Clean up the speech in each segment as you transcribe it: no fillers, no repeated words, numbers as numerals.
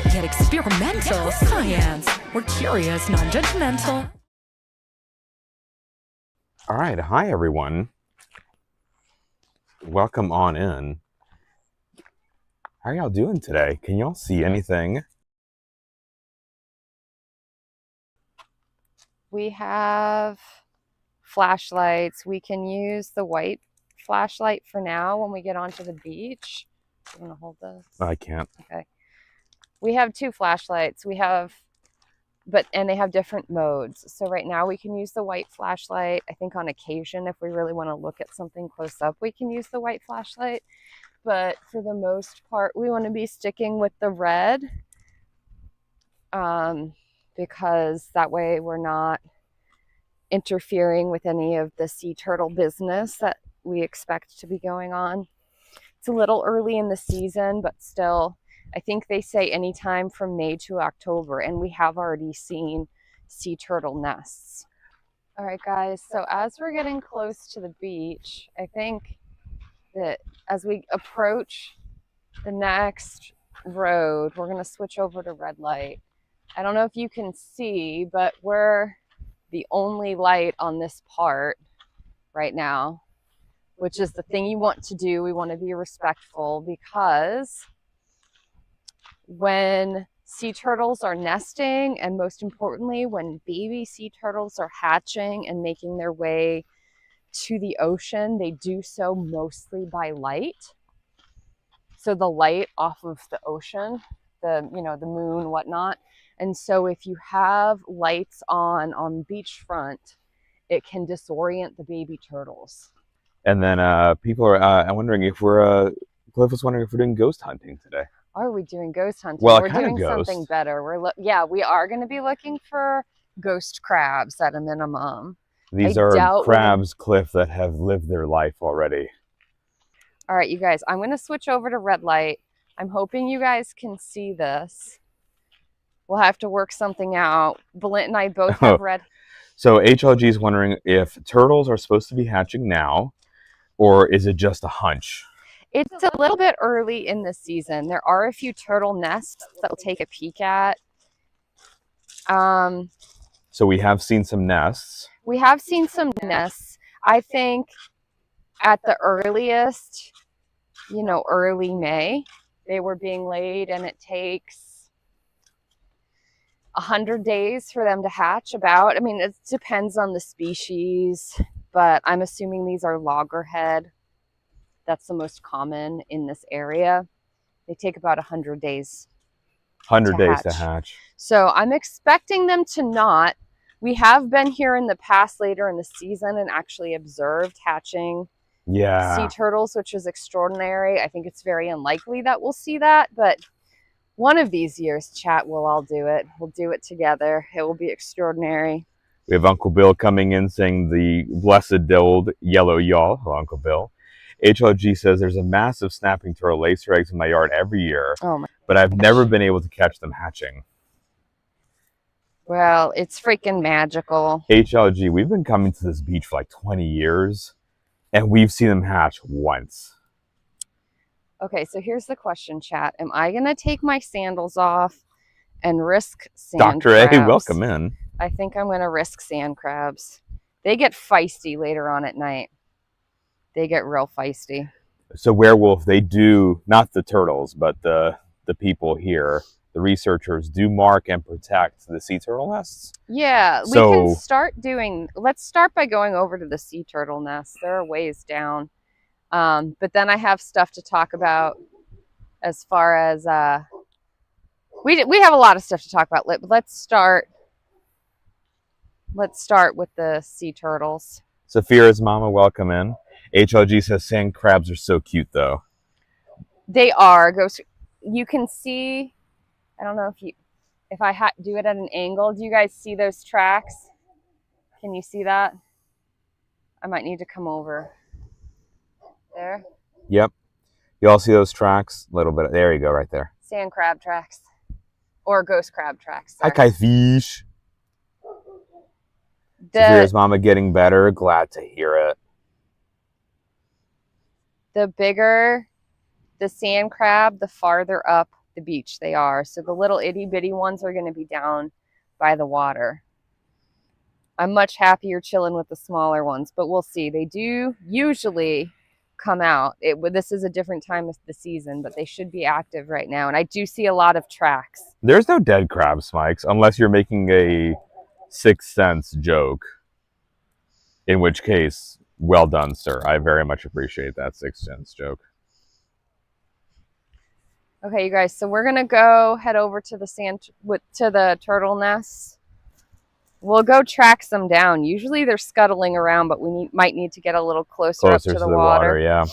We get experimental science. We're curious, non-judgmental. All right, hi everyone. Welcome on in. How are y'all doing today? Can y'all see anything? We have flashlights. We can use the white flashlight for now when we get onto the beach. You want to hold this? I can't. Okay. We have two flashlights. And they have different modes. So right now we can use the white flashlight. I think on occasion, if we really want to look at something close up, we can use the white flashlight. But for the most part, we want to be sticking with the red. Because that way we're not interfering with any of the sea turtle business that we expect to be going on. It's a little early in the season, but still, I think they say anytime from May to October, and we have already seen sea turtle nests. All right, guys, so as we're getting close to the beach, I think that as we approach the next road, we're going to switch over to red light. I don't know if you can see, but we're the only light on this part right now, which is the thing you want to do. We want to be respectful because when sea turtles are nesting, and most importantly, when baby sea turtles are hatching and making their way to the ocean, they do so mostly by light. So the light off of the ocean, the moon, whatnot. And so if you have lights on the beachfront, it can disorient the baby turtles. And then people are wondering if Cliff was wondering if we're doing ghost hunting today. Are we doing ghost hunting? Well, we're doing something better. We are going to be looking for ghost crabs at a minimum. These are crabs, Cliff, that have lived their life already. All right, you guys, I'm going to switch over to red light. I'm hoping you guys can see this. We'll have to work something out. Belinda and I both have red. So HLG is wondering if turtles are supposed to be hatching now, or is it just a hunch? It's a little bit early in the season. There are a few turtle nests that we'll take a peek at. So we have seen some nests. We have seen some nests. I think at the earliest, early May, they were being laid, and it takes 100 days for them to hatch about. I mean, it depends on the species, but I'm assuming these are loggerhead. That's the most common in this area. They take about 100 days. 100 days to hatch. So I'm expecting them to not. We have been here in the past later in the season and actually observed hatching sea turtles, which is extraordinary. I think it's very unlikely that we'll see that, but one of these years, chat, we'll all do it. We'll do it together. It will be extraordinary. We have Uncle Bill coming in saying the blessed old yellow y'all. Hello, Uncle Bill. HLG says there's a massive snapping turtle lays their eggs in my yard every year, but I've never been able to catch them hatching. Well, it's freaking magical. HLG, we've been coming to this beach for like 20 years, and we've seen them hatch once. Okay, so here's the question, chat. Am I going to take my sandals off and risk sand Dr. crabs? A, welcome in. I think I'm going to risk sand crabs. They get feisty later on at night. They get real feisty. So werewolf, they do, not the turtles, but the people here, the researchers do mark and protect the sea turtle nests? Yeah, we can let's start by going over to the sea turtle nests. They're a ways down. But then I have stuff to talk about as far as, we have a lot of stuff to talk about. Let's start with the sea turtles. Safira's mama, welcome in. HLG says sand crabs are so cute though. They are. You can see, I don't know if I do it at an angle. Do you guys see those tracks? Can you see that? I might need to come over. There? Yep. You all see those tracks? A little bit. There you go, right there. Sand crab tracks. Or ghost crab tracks. Sorry. Hi, fish. Safira's mama getting better. Glad to hear it. The bigger the sand crab, the farther up the beach. They are. So the little itty bitty ones are going to be down by the water. I'm much happier chilling with the smaller ones, but we'll see. They do usually come out. This is a different time of the season, but they should be active right now. And I do see a lot of tracks. There's no dead crabs, Mike's, unless you're making a Sixth Sense joke. In which case, well done, sir. I very much appreciate that Sixth Sense joke. Okay, you guys, so we're gonna go head over to the turtle nests. We'll go track some down. Usually they're scuttling around, but we might need to get a little closer up to the water. Yeah.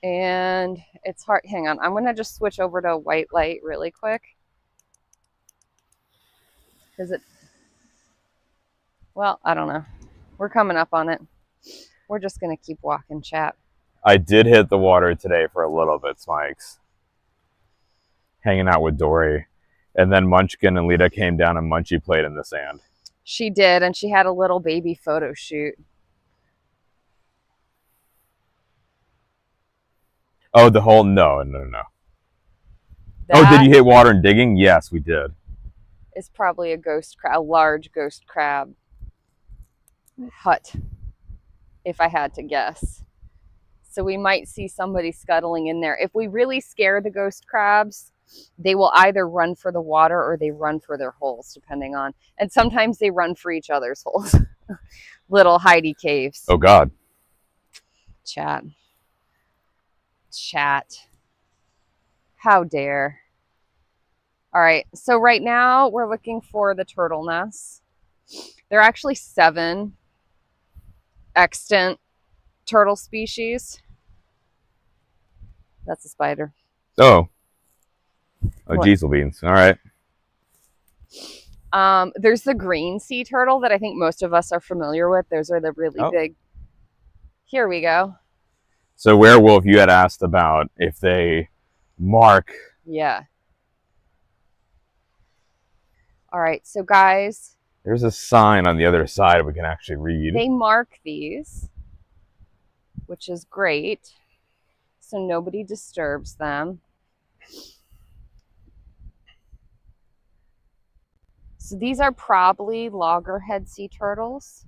And it's hard. Hang on, I'm gonna just switch over to white light really quick. Well, I don't know. We're coming up on it. We're just gonna keep walking, chat. I did hit the water today for a little bit, Smikes. Hanging out with Dory. And then Munchkin and Lita came down and Munchie played in the sand. She did, and she had a little baby photo shoot. Oh, the whole... No. Oh, did you hit water and digging? Yes, we did. It's probably a large ghost crab hut, if I had to guess. So we might see somebody scuttling in there. If we really scare the ghost crabs, they will either run for the water or they run for their holes, depending on. And sometimes they run for each other's holes. Little hidey caves. Oh, God. Chat. How dare. All right. So right now we're looking for the turtle nests. There are actually 7 extant turtle species. That's a spider. Oh, diesel beans. All right. There's the green sea turtle that I think most of us are familiar with. Those are the really big. Here we go. So Werewolf, you had asked about if they mark. Yeah. All right. So guys. There's a sign on the other side we can actually read. They mark these, which is great. So nobody disturbs them. So these are probably loggerhead sea turtles.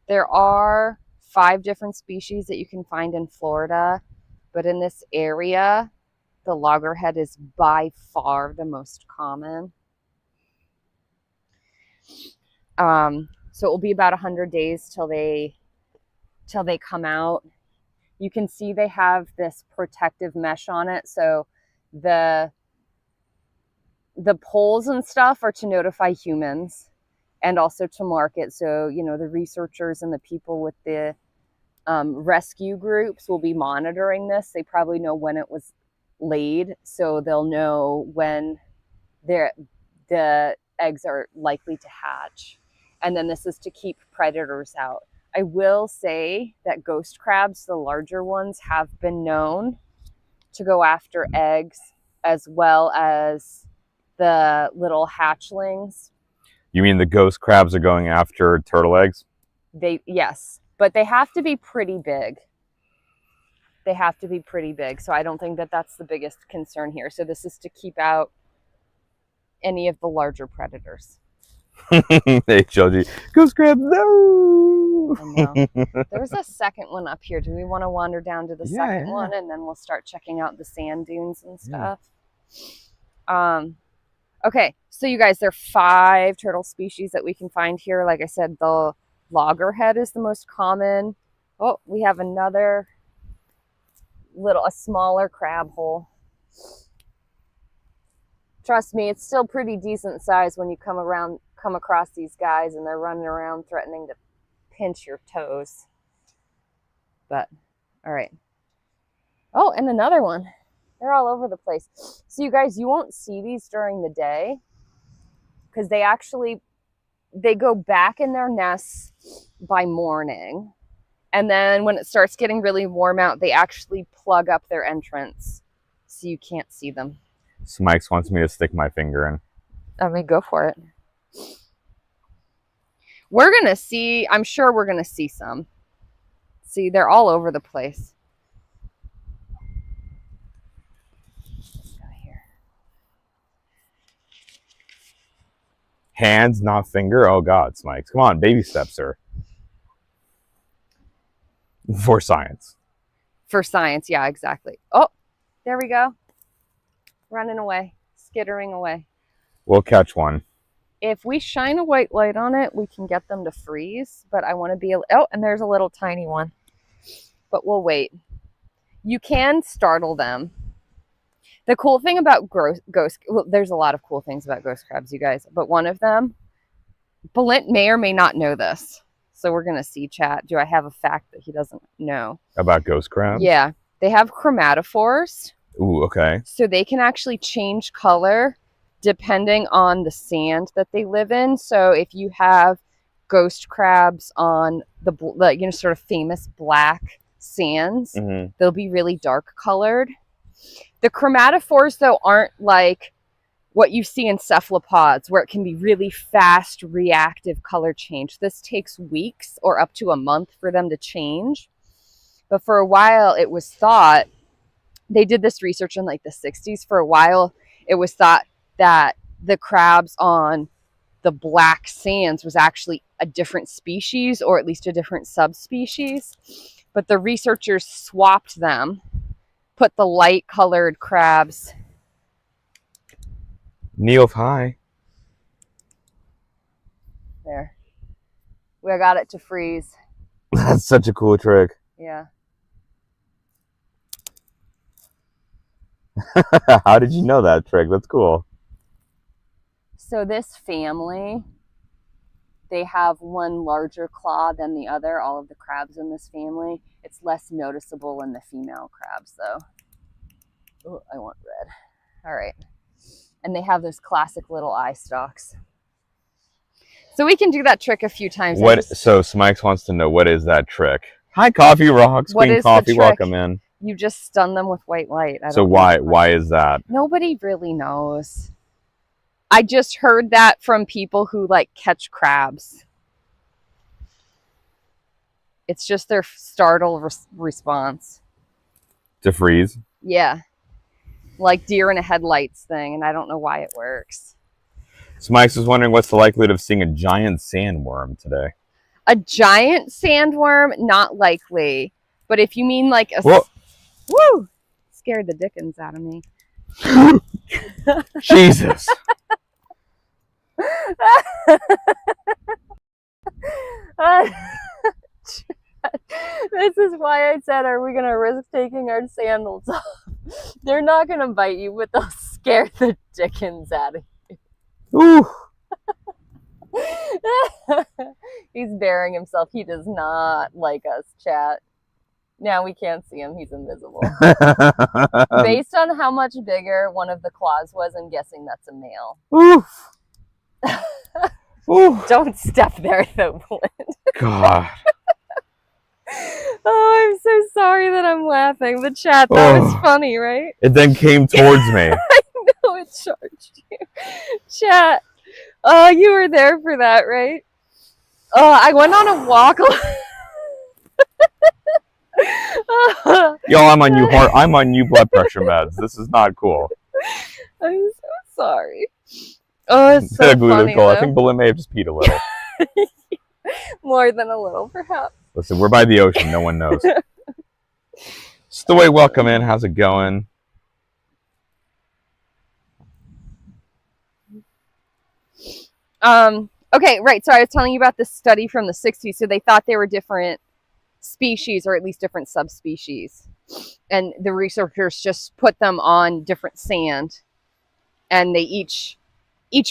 There are 5 different species that you can find in Florida, but in this area, the loggerhead is by far the most common. So it will be about 100 days till they come out. You can see they have this protective mesh on it. So the poles and stuff are to notify humans and also to mark it. So, you know, the researchers and the people with the rescue groups will be monitoring this. They probably know when it was laid, so they'll know when the eggs are likely to hatch. And then this is to keep predators out. I will say that ghost crabs, the larger ones, have been known to go after eggs as well as the little hatchlings. You mean the ghost crabs are going after turtle eggs? Yes, but they have to be pretty big. They have to be pretty big. So I don't think that that's the biggest concern here. So this is to keep out any of the larger predators. HLG. Ghost crabs, no! I know. There's a second one up here. Do we want to wander down to the second one and then we'll start checking out the sand dunes and stuff? Okay, so you guys, there are 5 turtle species that we can find here. Like I said, the loggerhead is the most common. Oh, we have another a smaller crab hole. Trust me, it's still pretty decent size when you come across these guys and they're running around threatening to pinch your toes. But, all right. Oh, and another one. They're all over the place. So you guys, you won't see these during the day because they go back in their nests by morning. And then when it starts getting really warm out, they actually plug up their entrance so you can't see them. Smikes wants me to stick my finger in. I mean, go for it. We're going to see, I'm sure we're going to see some. See, they're all over the place. Hands, not finger. Oh God, Smikes. Come on, baby steps, sir. For science. For science, yeah, exactly. Oh, there we go. Running away, skittering away. We'll catch one. If we shine a white light on it, we can get them to freeze, but I want to be, oh, and there's a little tiny one, but we'll wait. You can startle them. The cool thing about ghost, well, there's a lot of cool things about ghost crabs, you guys, but one of them, Balint may or may not know this. So we're going to see, chat. Do I have a fact that he doesn't know? About ghost crabs? Yeah. They have chromatophores. Ooh, okay. So they can actually change color depending on the sand that they live in. So if you have ghost crabs on the sort of famous black sands, they'll be really dark colored. The chromatophores, though, aren't like what you see in cephalopods, where it can be really fast, reactive color change. This takes weeks or up to a month for them to change. But for a while, it was thought, they did this research in like the 60s. For a while, it was thought that the crabs on the black sands was actually a different species, or at least a different subspecies. But the researchers swapped them, put the light colored crabs. Neoph, hi. There. We got it to freeze. That's such a cool trick. Yeah. How did you know that trick? That's cool. So this family, they have one larger claw than the other, all of the crabs in this family. It's less noticeable in the female crabs, though. Oh, I want red. All right. And they have those classic little eye stalks. So we can do that trick a few times. So Smikes wants to know, what is that trick? Hi, Coffee Rocks. Queen Coffee, welcome in. You just stun them with white light. So why is that? Nobody really knows. I just heard that from people who like catch crabs. It's just their startle response. To freeze? Yeah. Like deer in a headlights thing, and I don't know why it works. Smikes was wondering, what's the likelihood of seeing a giant sandworm today? A giant sandworm? Not likely. But if you mean like a... Woo! Scared the dickens out of me. Jesus. This is why I said, are we going to risk taking our sandals off? They're not going to bite you, but they'll scare the dickens out of you. Ooh. He's burying himself. He does not like us, chat. Now we can't see him. He's invisible. Based on how much bigger one of the claws was, I'm guessing that's a male. Oof. Oof. Don't step there, though, Balint. God. Oh, I'm so sorry that I'm laughing. The chat, that was funny, right? It then came towards me. I know, it charged you. Chat. Oh, you were there for that, right? Oh, I went on a walk. Yo, I'm on new blood pressure meds. This is not cool. I'm so sorry. Oh, it's so funny, I think Balint may have just peed a little. More than a little, perhaps. Listen, we're by the ocean. No one knows. Stoy, welcome in. How's it going? Okay, right. So I was telling you about this study from the 60s. So they thought they were different species, or at least different subspecies. And the researchers just put them on different sand. And they each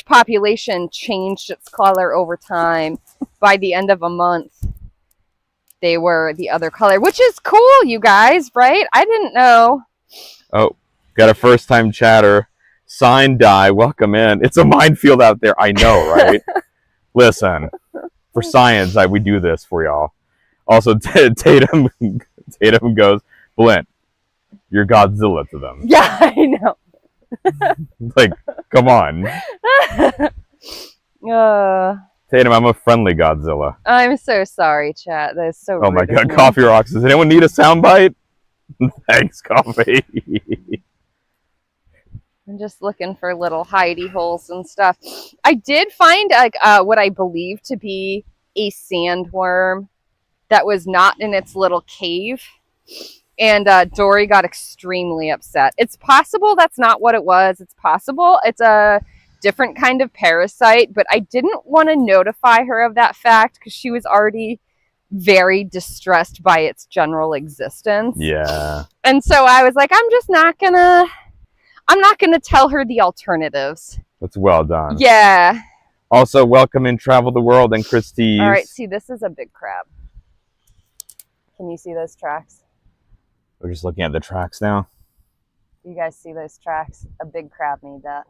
population changed its color over time. By the end of a month, they were the other color, which is cool, you guys, right? I didn't know. Oh, got a first-time chatter. Sign die, welcome in. It's a minefield out there. I know, right? Listen, for science, we do this for y'all. Also, Tatum goes, Balint, you're Godzilla to them. Yeah, I know. Like, come on. Tatum, I'm a friendly Godzilla. I'm so sorry, chat. That's so Oh my God, Coffee Rocks. Does anyone need a soundbite? Thanks, Coffee. I'm just looking for little hidey holes and stuff. I did find like what I believe to be a sandworm that was not in its little cave. And Dory got extremely upset. It's possible that's not what it was. It's possible it's a different kind of parasite, but I didn't want to notify her of that fact because she was already very distressed by its general existence. Yeah. And so I was like, I'm not gonna tell her the alternatives. That's well done. Yeah. Also, welcome in Travel the World and Christie's. All right, see, this is a big crab. Can you see those tracks? We're just looking at the tracks now. You guys see those tracks? A big crab made that.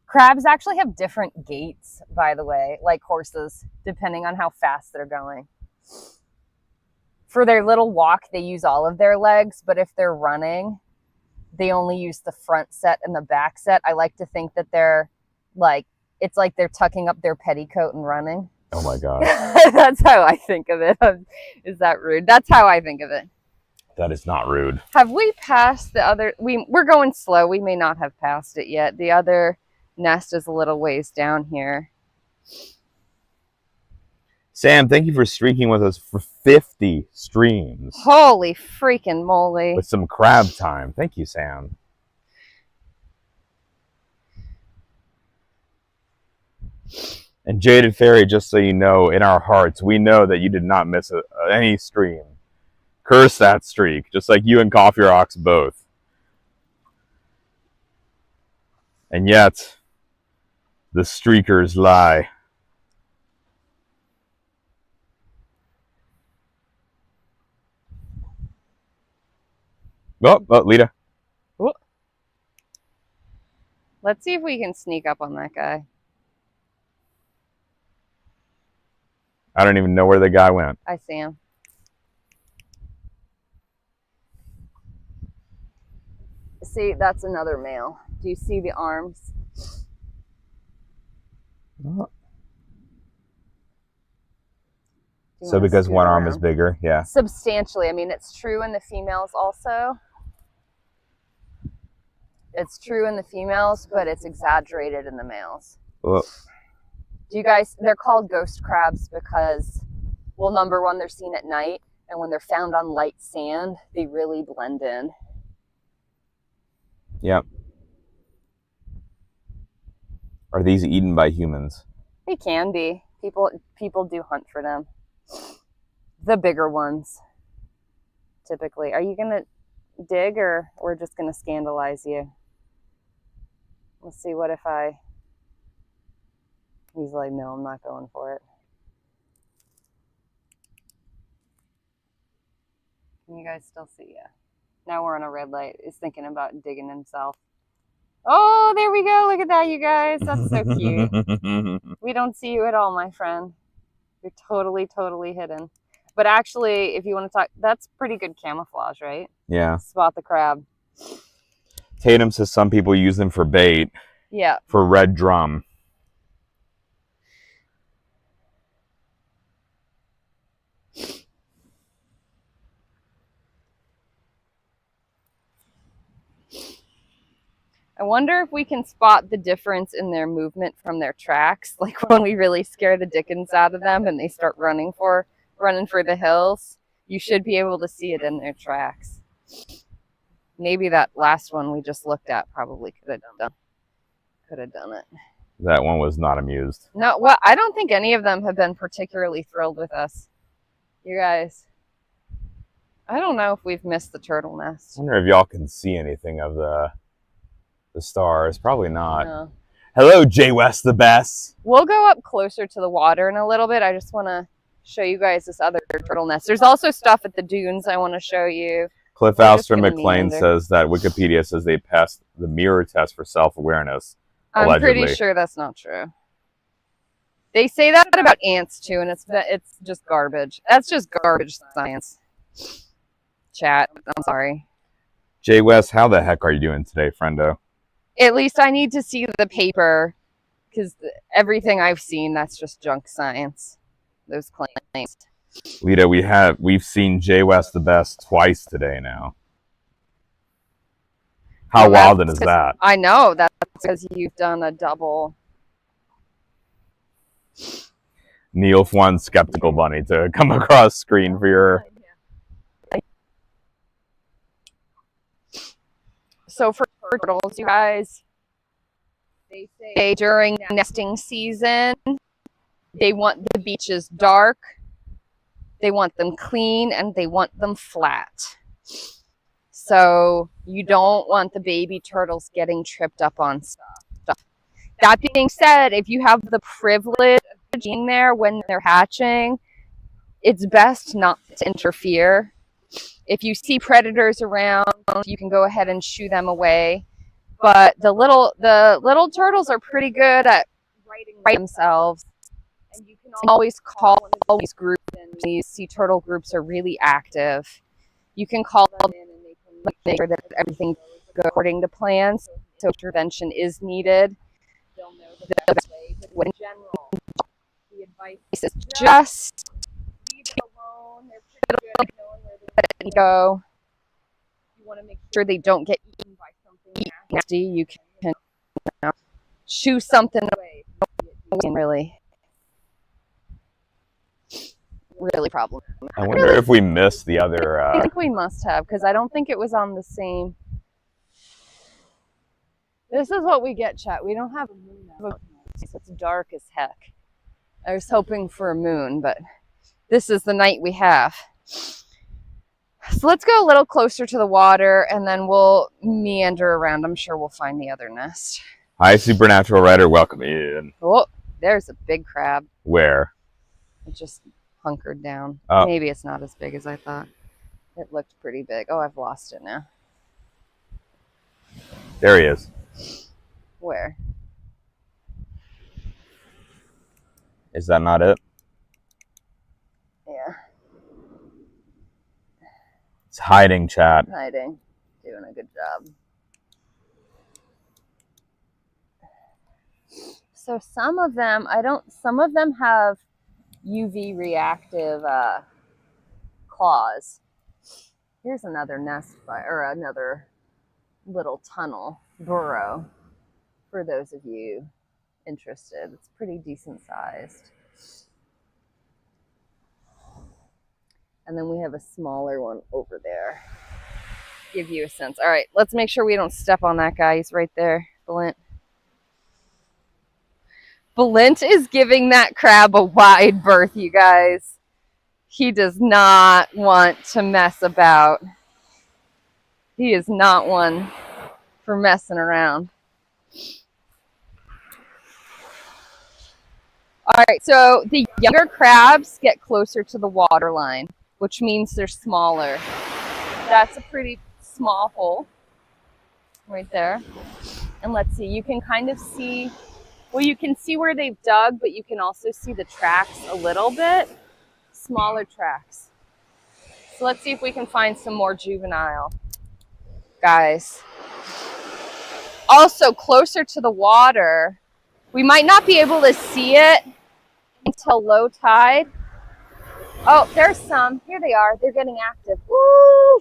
Crabs actually have different gaits, by the way, like horses, depending on how fast they're going. For their little walk, they use all of their legs, but if they're running, they only use the front set and the back set. I like to think that they're like, it's like they're tucking up their petticoat and running. Oh my God. That's how I think of it. Is that rude? That's how I think of it. That is not rude. Have we passed the other? We're going slow. We may not have passed it yet. The other nest is a little ways down here. Sam, thank you for streaking with us for 50 streams. Holy freaking moly. With some crab time. Thank you, Sam. And Jaded Fairy, just so you know, in our hearts, we know that you did not miss any stream. Curse that streak, just like you and Coffee Rocks both. And yet, the streakers lie. Oh, Lita. Ooh. Let's see if we can sneak up on that guy. I don't even know where the guy went. I see him. See, that's another male. Do you see the arms? Oh. So because one arm is bigger, yeah. Substantially. I mean, it's true in the females also. It's true in the females, but it's exaggerated in the males. Oh. Do you guys, they're called ghost crabs because, well, number one, they're seen at night, and when they're found on light sand, they really blend in. Yep. Are these eaten by humans? They can be. People do hunt for them. The bigger ones, typically. Are you going to dig, or we're just going to scandalize you? Let's see, what if he's like, no, I'm not going for it. Can you guys still see? Yeah. Now we're on a red light. He's thinking about digging himself. Oh, there we go. Look at that, you guys. That's so cute. We don't see you at all, my friend. You're totally, totally hidden. But actually, if you want to talk, that's pretty good camouflage, right? Yeah. Spot the crab. Tatum says some people use them for bait. Yeah. For red drum. I wonder if we can spot the difference in their movement from their tracks. Like when we really scare the dickens out of them and they start running for the hills, you should be able to see it in their tracks. Maybe that last one we just looked at probably could have done it. That one was not amused. No, well, I don't think any of them have been particularly thrilled with us. You guys, I don't know if we've missed the turtle nest. I wonder if y'all can see anything of the stars. Probably not. No. Hello, Jay West the best. We'll go up closer to the water in a little bit. I just want to show you guys this other turtle nest. There's also stuff at the dunes I want to show you. Cliff Alster McLean says that Wikipedia says they passed the mirror test for self-awareness. I'm allegedly. pretty sure that's not true. They say that about ants too, and it's just garbage. That's just garbage science. Chat, I'm sorry. Jay West, how the heck are you doing today, friendo? At least I need to see the paper, because everything I've seen, that's just junk science. Those claims. Lita, we've seen Jay West the best twice today now. How wild is that? I know, that's because you've done a double. Neil wants Skeptical Bunny to come across screen for your... So for turtles, you guys, they say during nesting season, they want the beaches dark, they want them clean, and they want them flat. So you don't want the baby turtles getting tripped up on stuff. That being said, if you have the privilege of being there when they're hatching, it's best not to interfere. If you see predators around, you can go ahead and shoo them away. But the little turtles are pretty good at righting themselves. And you can always call these groups, and these sea turtle groups are really active. You can call them in and they can make sure that everything goes according to plans. So if intervention is needed, they'll know the best way. But in general, the advice is just leave them alone. They're pretty good at knowing where they let go. You want to make sure they don't get eaten by something nasty. You can shoo something away. Really problematic. I wonder if we missed the other... I think we must have, because I don't think it was on the same... This is what we get, chat. We don't have a moon. It's dark as heck. I was hoping for a moon, but this is the night we have. So let's go a little closer to the water, and then we'll meander around. I'm sure we'll find the other nest. Hi, Supernatural Writer. Welcome in. Oh, there's a big crab. Where? It just hunkered down. Oh. Maybe it's not as big as I thought. It looked pretty big. Oh, I've lost it now. There he is. Where? Is that not it? Yeah. It's hiding, chat. Hiding. Doing a good job. So some of them have UV reactive claws. Here's another nest or another little tunnel burrow for those of you interested. It's pretty decent sized. And then we have a smaller one over there. Give you a sense. All right, let's make sure we don't step on that guy. He's right there, Balint. Balint is giving that crab a wide berth, you guys. He does not want to mess about. He is not one for messing around. All right, so the younger crabs get closer to the water line, which means they're smaller. That's a pretty small hole right there. And let's see, you can kind of see, well, you can see where they've dug, but you can also see the tracks a little bit, smaller tracks. So let's see if we can find some more juvenile guys. Also, closer to the water, we might not be able to see it until low tide. Oh, there's some. Here they are. They're getting active. Woo!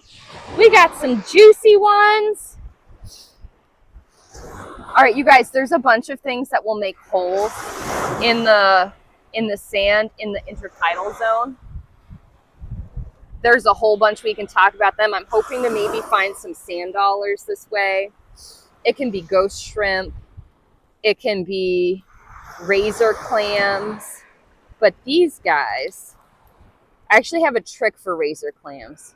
We got some juicy ones. All right, you guys, there's a bunch of things that will make holes in the sand in the intertidal zone. There's a whole bunch we can talk about them. I'm hoping to maybe find some sand dollars this way. It can be ghost shrimp. It can be razor clams. But these guys, I actually have a trick for razor clams.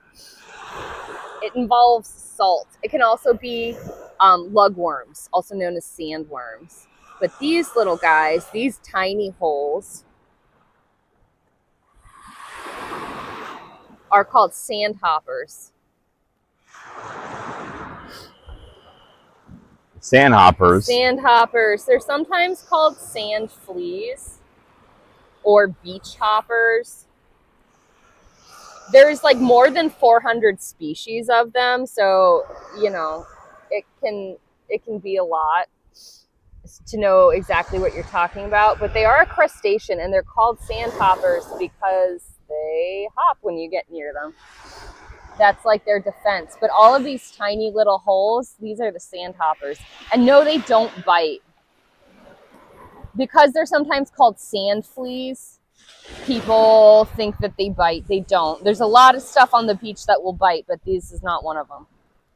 It involves salt. It can also be lugworms, also known as sandworms. But these little guys, these tiny holes, are called sandhoppers. Sandhoppers. Sandhoppers. They're sometimes called sand fleas or beach hoppers. There's like more than 400 species of them, so you know it can be a lot to know exactly what you're talking about. But they are a crustacean, and they're called sandhoppers because they hop when you get near them. That's like their defense. But all of these tiny little holes, these are the sandhoppers. And no, they don't bite. Because they're sometimes called sand fleas, people think that they bite. They don't. There's a lot of stuff on the beach that will bite, but this is not one of them.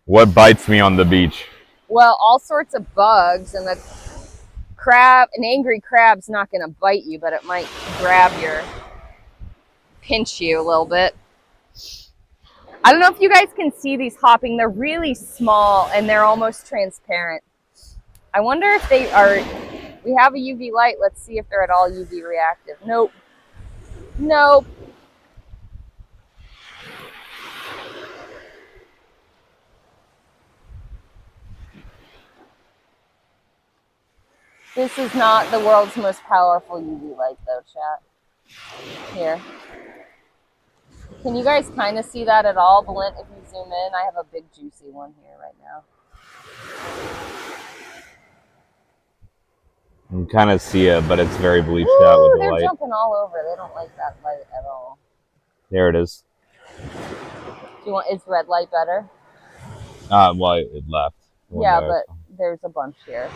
What bites me on the beach? Well, all sorts of bugs, and the crab, an angry crab's not going to bite you, but it might pinch you a little bit. I don't know if you guys can see these hopping. They're really small and they're almost transparent. I wonder if they are. We have a UV light. Let's see if they're at all UV reactive. Nope. Nope. This is not the world's most powerful UV light though, chat. Here. Can you guys kind of see that at all? Belinda, if you zoom in, I have a big juicy one here right now. You can kind of see it, but it's very bleached out with the they're light. They're jumping all over. They don't like that light at all. There it is. Is red light better? Well, it left. Yeah, but there's a bunch here.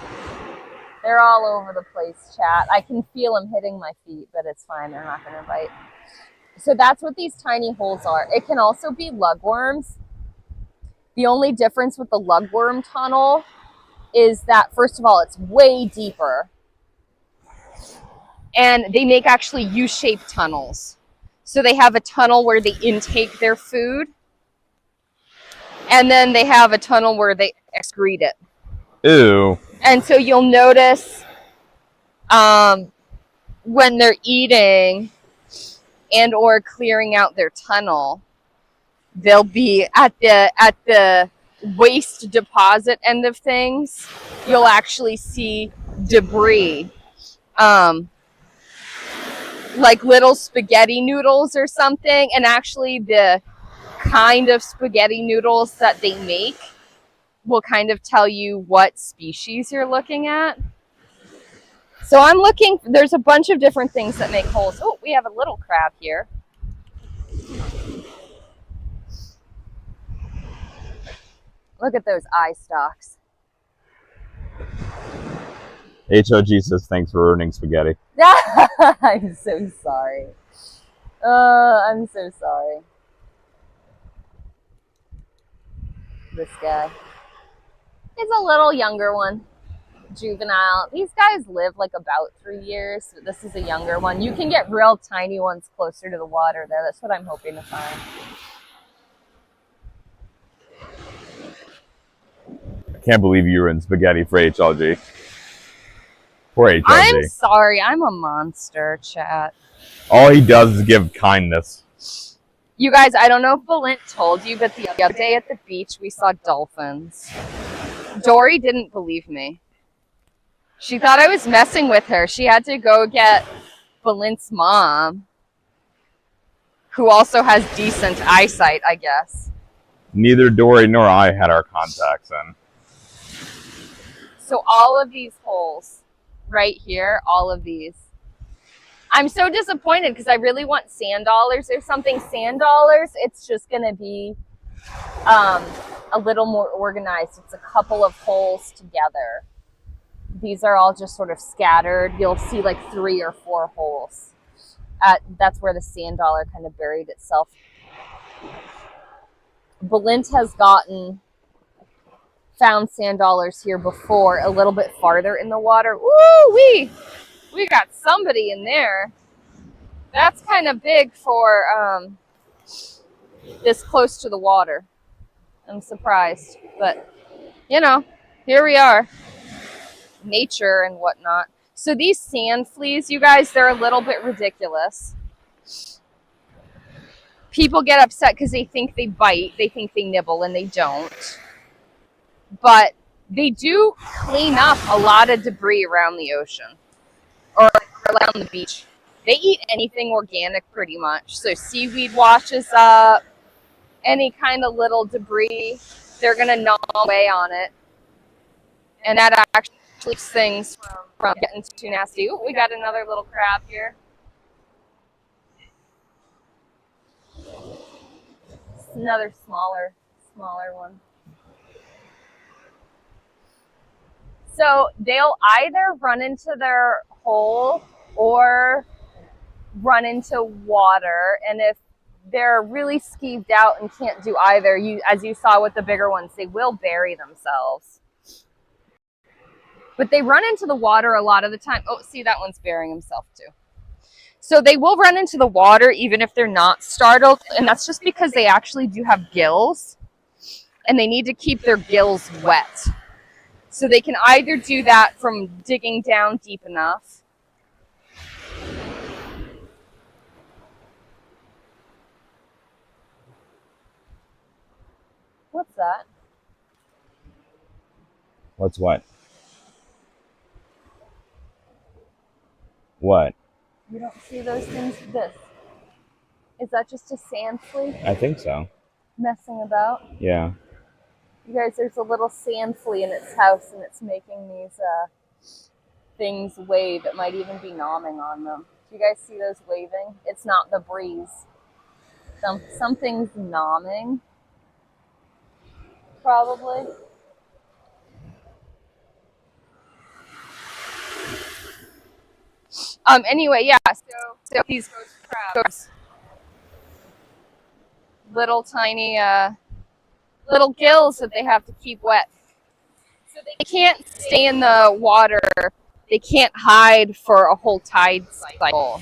They're all over the place, chat. I can feel them hitting my feet, but it's fine. They're not going to bite. So that's what these tiny holes are. It can also be lugworms. The only difference with the lugworm tunnel is that, first of all, it's way deeper. And they make actually U-shaped tunnels. So they have a tunnel where they intake their food. And then they have a tunnel where they excrete it. Ew. And so you'll notice when they're eating and or clearing out their tunnel, they'll be at the waste deposit end of things. You'll actually see debris, like little spaghetti noodles or something. And actually the kind of spaghetti noodles that they make will kind of tell you what species you're looking at. So I'm looking, there's a bunch of different things that make holes. Oh, we have a little crab here. Look at those eye stalks. HOG says thanks for ruining spaghetti. I'm so sorry. I'm so sorry. This guy. He's a little younger one. Juvenile. These guys live like about 3 years. But this is a younger one. You can get real tiny ones closer to the water though. That's what I'm hoping to find. I can't believe you were in spaghetti for HLG. Poor HLG. I'm sorry. I'm a monster, chat. All he does is give kindness. You guys, I don't know if Belinda told you, but the other day at the beach, we saw dolphins. Dory didn't believe me. She thought I was messing with her. She had to go get Belinda's mom, who also has decent eyesight, I guess. Neither Dory nor I had our contacts in. So all of these holes right here, all of these. I'm so disappointed because I really want sand dollars. There's something sand dollars. It's just going to be a little more organized. It's a couple of holes together. These are all just sort of scattered. You'll see like 3 or 4 holes. That's where the sand dollar kind of buried itself. Belinda has found sand dollars here before, a little bit farther in the water. Woo-wee! We got somebody in there. That's kind of big for this close to the water. I'm surprised, but you know, here we are. Nature and whatnot. So these sand fleas, you guys, they're a little bit ridiculous. People get upset because they think they bite, they think they nibble, and they don't. But they do clean up a lot of debris around the ocean or around the beach. They eat anything organic pretty much. So seaweed washes up, any kind of little debris, they're going to gnaw away on it. And that actually keeps things from getting too nasty. Ooh, we got another little crab here. another smaller one. So they'll either run into their hole or run into water. And if they're really skeeved out and can't do either, as you saw with the bigger ones, they will bury themselves. But they run into the water a lot of the time. Oh, see, that one's burying himself too. So they will run into the water even if they're not startled. And that's just because they actually do have gills. And they need to keep their gills wet. So they can either do that from digging down deep enough. What's that? What's what? What? You don't see those things? This. Is that just a sand flea? I think so. Messing about? Yeah. You guys, there's a little sand flea in its house, and it's making these things wave. It might even be nomming on them. Do you guys see those waving? It's not the breeze. Something's nomming. Probably. Anyway, yeah, so these crabs, little tiny, little gills that they have to keep wet. So they can't stay in the water. They can't hide for a whole tide cycle.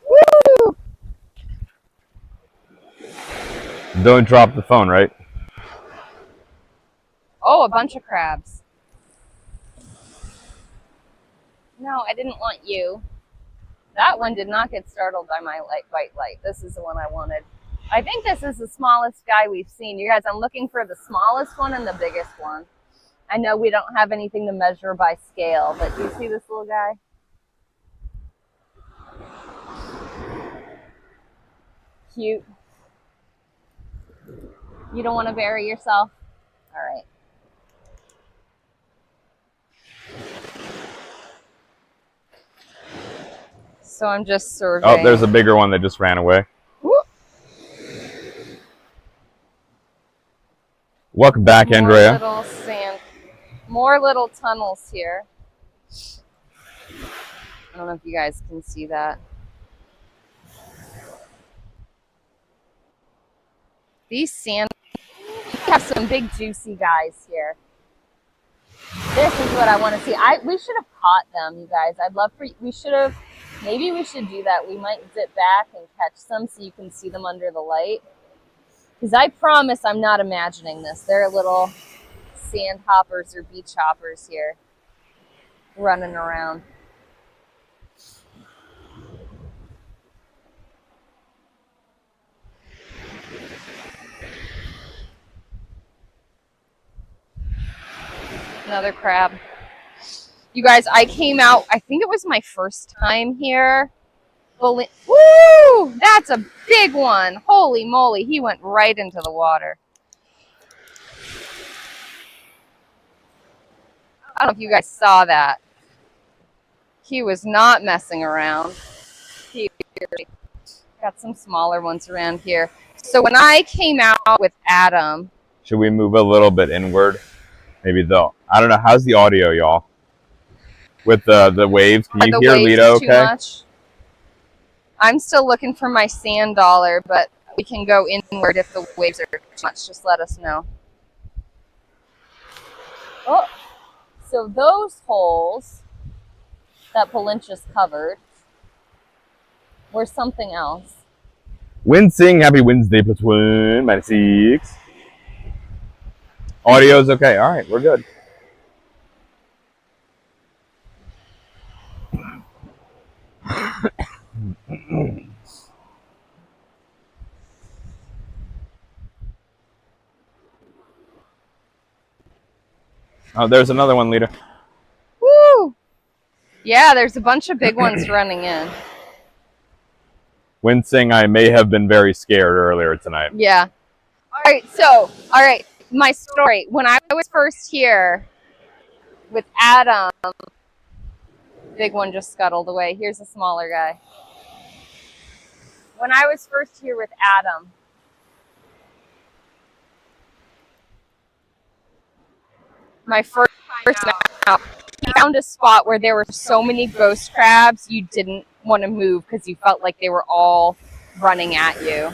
Woo! Don't drop the phone, right? Oh, a bunch of crabs. No, I didn't want you. That one did not get startled by my white light. This is the one I wanted. I think this is the smallest guy we've seen. You guys, I'm looking for the smallest one and the biggest one. I know we don't have anything to measure by scale, but do you see this little guy? Cute. You don't want to bury yourself? All right. So I'm just surveying. Oh, there's a bigger one that just ran away. Whoop. Welcome back, Andrea. Little sand. More little tunnels here. I don't know if you guys can see that. These sand have some big juicy guys here. This is what I want to see. We should have caught them, you guys. I'd love for maybe we should do that. We might zip back and catch some so you can see them under the light. Because I promise I'm not imagining this. They're little sand hoppers or beach hoppers here running around. Another crab. You guys, I came out, I think it was my first time here. Woo! That's a big one. Holy moly, he went right into the water. I don't know if you guys saw that. He was not messing around. Got some smaller ones around here. So when I came out with Adam. Should we move a little bit inward? Maybe though. I don't know. How's the audio, y'all? With the waves. Can you hear Lita okay? Much? I'm still looking for my sand dollar, but we can go inward if the waves are too much. Just let us know. Oh, so those holes that Palinchus covered were something else. Wincing, happy Wednesday, platoon, -6. Audio's okay. All right, we're good. Oh, there's another one, Lita. Woo! Yeah, there's a bunch of big ones running in. Wincing, I may have been very scared earlier tonight. Yeah. All right, my story. When I was first here with Adam, Big one just scuttled away. Here's a smaller guy. When I was first here with Adam, my first time out, he found a spot where there were so many ghost crabs you didn't want to move because you felt like they were all running at you.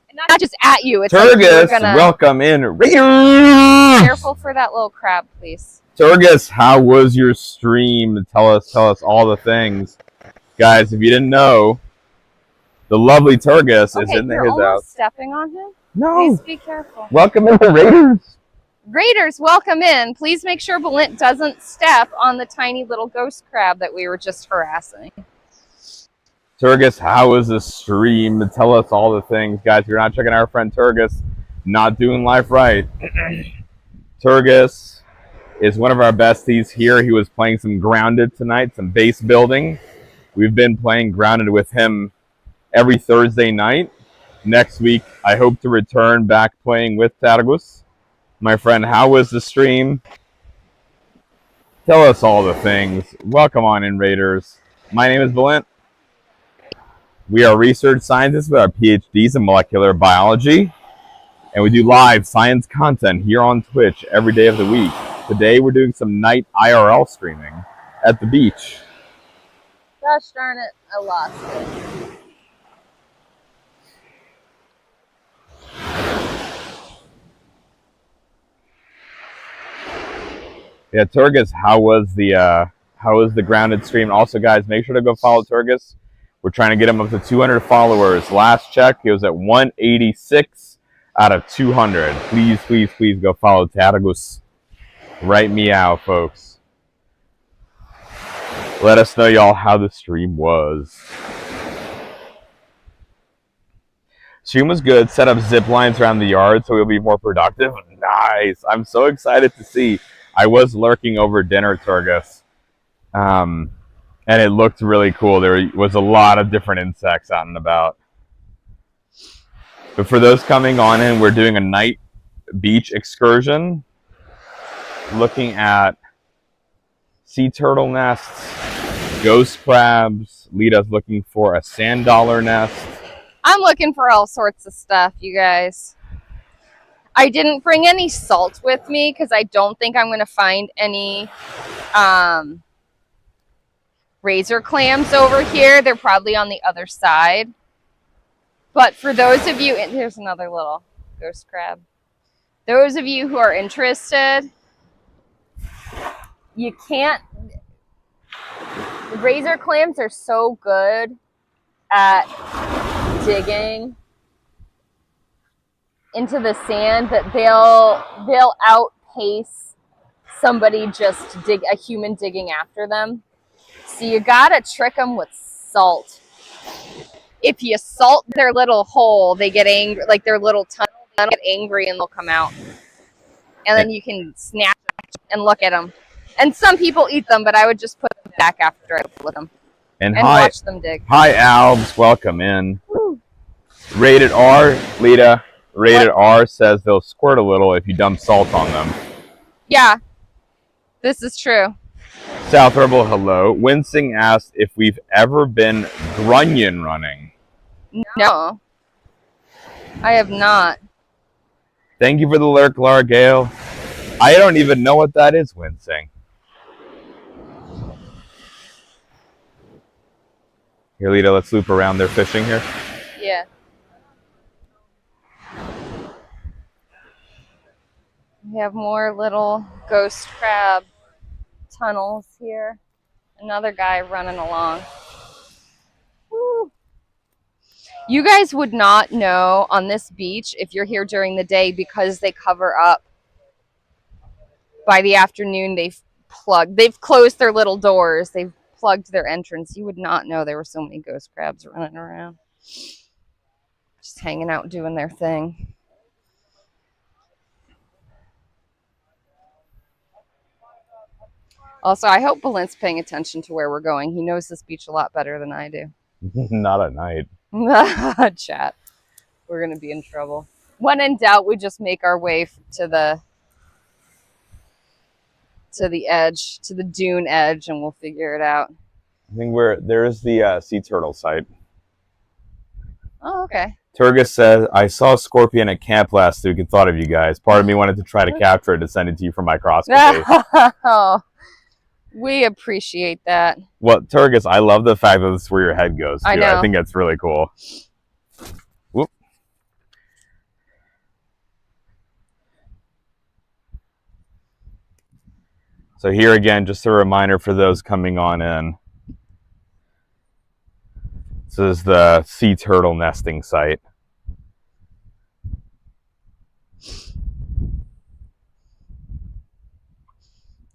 And not just at you, it's Turgis, like you were gonna... welcome in. Raiders! Careful for that little crab, please. Turgis, how was your stream? Tell us all the things. Guys, if you didn't know, the lovely Turgis is in his house. Stepping on him? No. Please be careful. Welcome in, Raiders. Raiders, welcome in. Please make sure Balint doesn't step on the tiny little ghost crab that we were just harassing. Turgis, how was the stream? Tell us all the things. Guys, if you're not checking out our friend Turgis, not doing life right. Turgis is one of our besties here. He was playing some Grounded tonight, some base building. We've been playing Grounded with him every Thursday night. Next week, I hope to return back playing with Targus. My friend, how was the stream? Tell us all the things. Welcome on in, Raiders. My name is Balint. We are research scientists with our PhDs in molecular biology. And we do live science content here on Twitch every day of the week. Today, we're doing some night IRL streaming at the beach. Gosh darn it, I lost it. Yeah, Turgis, how was the Grounded stream? Also, guys, make sure to go follow Turgis. We're trying to get him up to 200 followers. Last check, he was at 186 out of 200. Please, please, please go follow Targus. Right meow, folks. Let us know, y'all, how the stream was. Stream was good. Set up zip lines around the yard so we'll be more productive. Nice. I'm so excited to see. I was lurking over dinner, Turgis, and it looked really cool. There was a lot of different insects out and about. But for those coming on in, we're doing a night beach excursion, looking at sea turtle nests, ghost crabs. Lita's looking for a sand dollar nest. I'm looking for all sorts of stuff, you guys. I didn't bring any salt with me because I don't think I'm going to find any razor clams over here. They're probably on the other side. But for those of you, and here's another little ghost crab. Those of you who are interested, you can't, razor clams are so good at digging into the sand that they'll outpace somebody just a human digging after them. So you gotta trick them with salt. If you salt their little hole, they get angry, like their little tunnel, they'll get angry and they'll come out. And then you can snap and look at them. And some people eat them, but I would just put them back after I put them and watch them dig. Hi, Albs. Welcome in. Woo. Rated R, Lita. Rated R says they'll squirt a little if you dump salt on them. Yeah, this is true. South Herbal, hello. Wincing asked if we've ever been grunion running. No, I have not. Thank you for the lurk, Lara Gale. I don't even know what that is, Wincing. Here, Lita, let's loop around. They're fishing here. Yeah. We have more little ghost crab tunnels here. Another guy running along. Woo. You guys would not know on this beach if you're here during the day because they cover up. By the afternoon, they've closed their little doors. They've plugged their entrance. You would not know there were so many ghost crabs running around. Just hanging out doing their thing. Also, I hope Balint's paying attention to where we're going. He knows this beach a lot better than I do. Not at night. Chat. We're going to be in trouble. When in doubt, we just make our way to to the edge, to the dune edge, and we'll figure it out. I think there's the sea turtle site. Oh, okay. Turgis says, I saw a scorpion at camp last week and thought of you guys. Part of me wanted to try to capture it and send it to you for microscopy. Oh, we appreciate that. Well, Turgis, I love the fact that this is where your head goes, too. I know. I think that's really cool. Whoop. So here again, just a reminder for those coming on in. This is the sea turtle nesting site.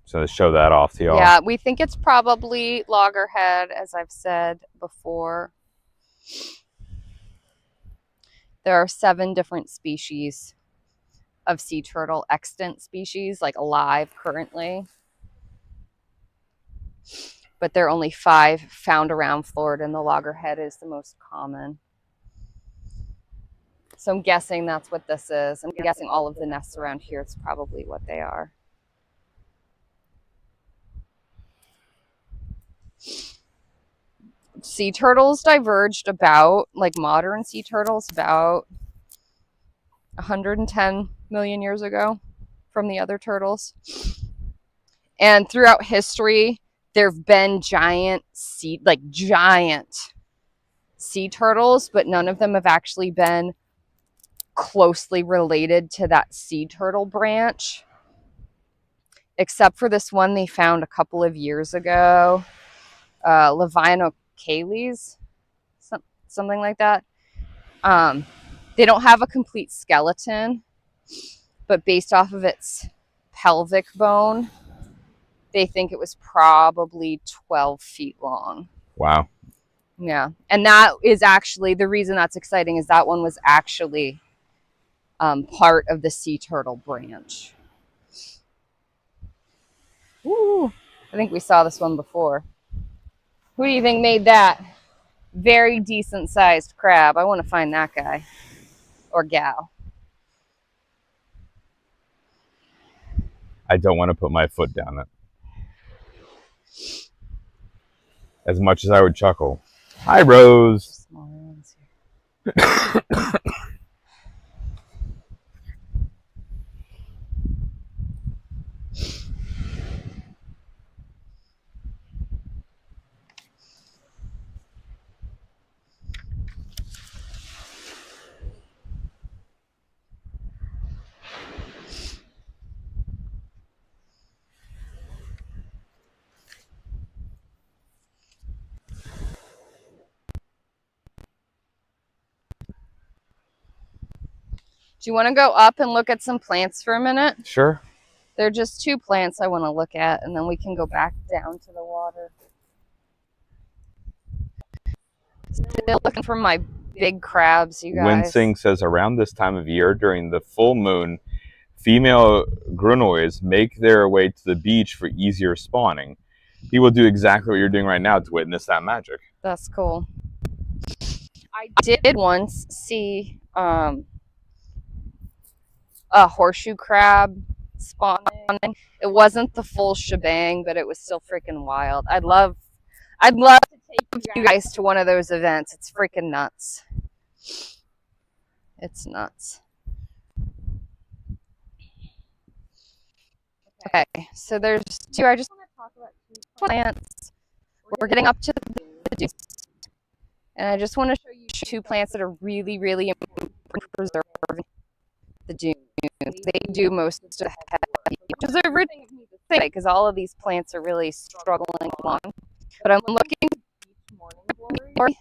So to show that off to y'all. Yeah, we think it's probably loggerhead, as I've said before. There are 7 different species of sea turtle, extant species, like alive currently. But there are only 5 found around Florida, and the loggerhead is the most common. So I'm guessing that's what this is. I'm guessing all of the nests around here, it's probably what they are. Sea turtles diverged about, like modern sea turtles, about 110 million years ago from the other turtles. And throughout history, there have been giant sea turtles, but none of them have actually been closely related to that sea turtle branch, except for this one they found a couple of years ago, Levianocales, something like that. They don't have a complete skeleton, but based off of its pelvic bone, they think it was probably 12 feet long. Wow. Yeah. And that is actually, the reason that's exciting is that one was actually part of the sea turtle branch. Ooh, I think we saw this one before. Who do you think made that? Very decent sized crab. I want to find that guy or gal. I don't want to put my foot down it. As much as I would chuckle. Hi, Rose. Do you want to go up and look at some plants for a minute? Sure. There are just 2 plants I want to look at, and then we can go back down to the water. Still looking for my big crabs, you guys. Winsing says, around this time of year, during the full moon, female grunoids make their way to the beach for easier spawning. People do exactly what you're doing right now to witness that magic. That's cool. I did once see a horseshoe crab spawning. It wasn't the full shebang, but it was still freaking wild. I'd love to take you guys to one of those events. It's freaking nuts. It's nuts. Okay, so there's 2. I just want to talk about 2 plants. We're getting up to the dunes. And I just want to show you 2 plants that are really, really important for preserving the dunes. They do most of the heavy, which is a rude thing of me to say because all of these plants are really struggling along. But I'm looking at beach morning glory.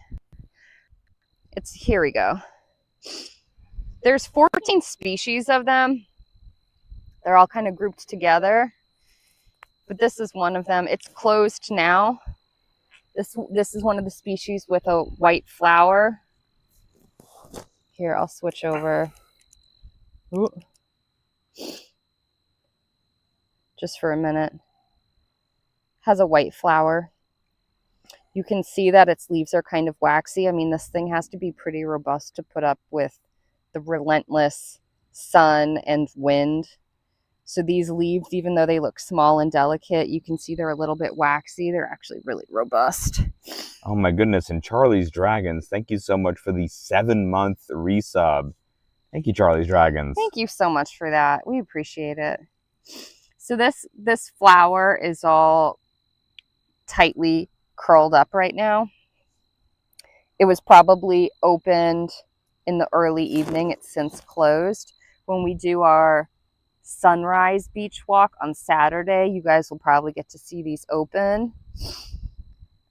Here we go. There's 14 species of them. They're all kind of grouped together. But this is one of them. It's closed now. This is one of the species with a white flower. Here, I'll switch over. Ooh. Just for a minute. Has a white flower. You can see that its leaves are kind of waxy. I mean, this thing has to be pretty robust to put up with the relentless sun and wind So these leaves, even though they look small and delicate, you can see they're a little bit waxy. They're actually really robust. Oh my goodness. And Charlie's Dragons, thank you so much for the 7-month resub. Thank you, Charlie's Dragons. Thank you so much for that. We appreciate it. So this flower is all tightly curled up right now. It was probably opened in the early evening. It's since closed. When we do our sunrise beach walk on Saturday, you guys will probably get to see these open.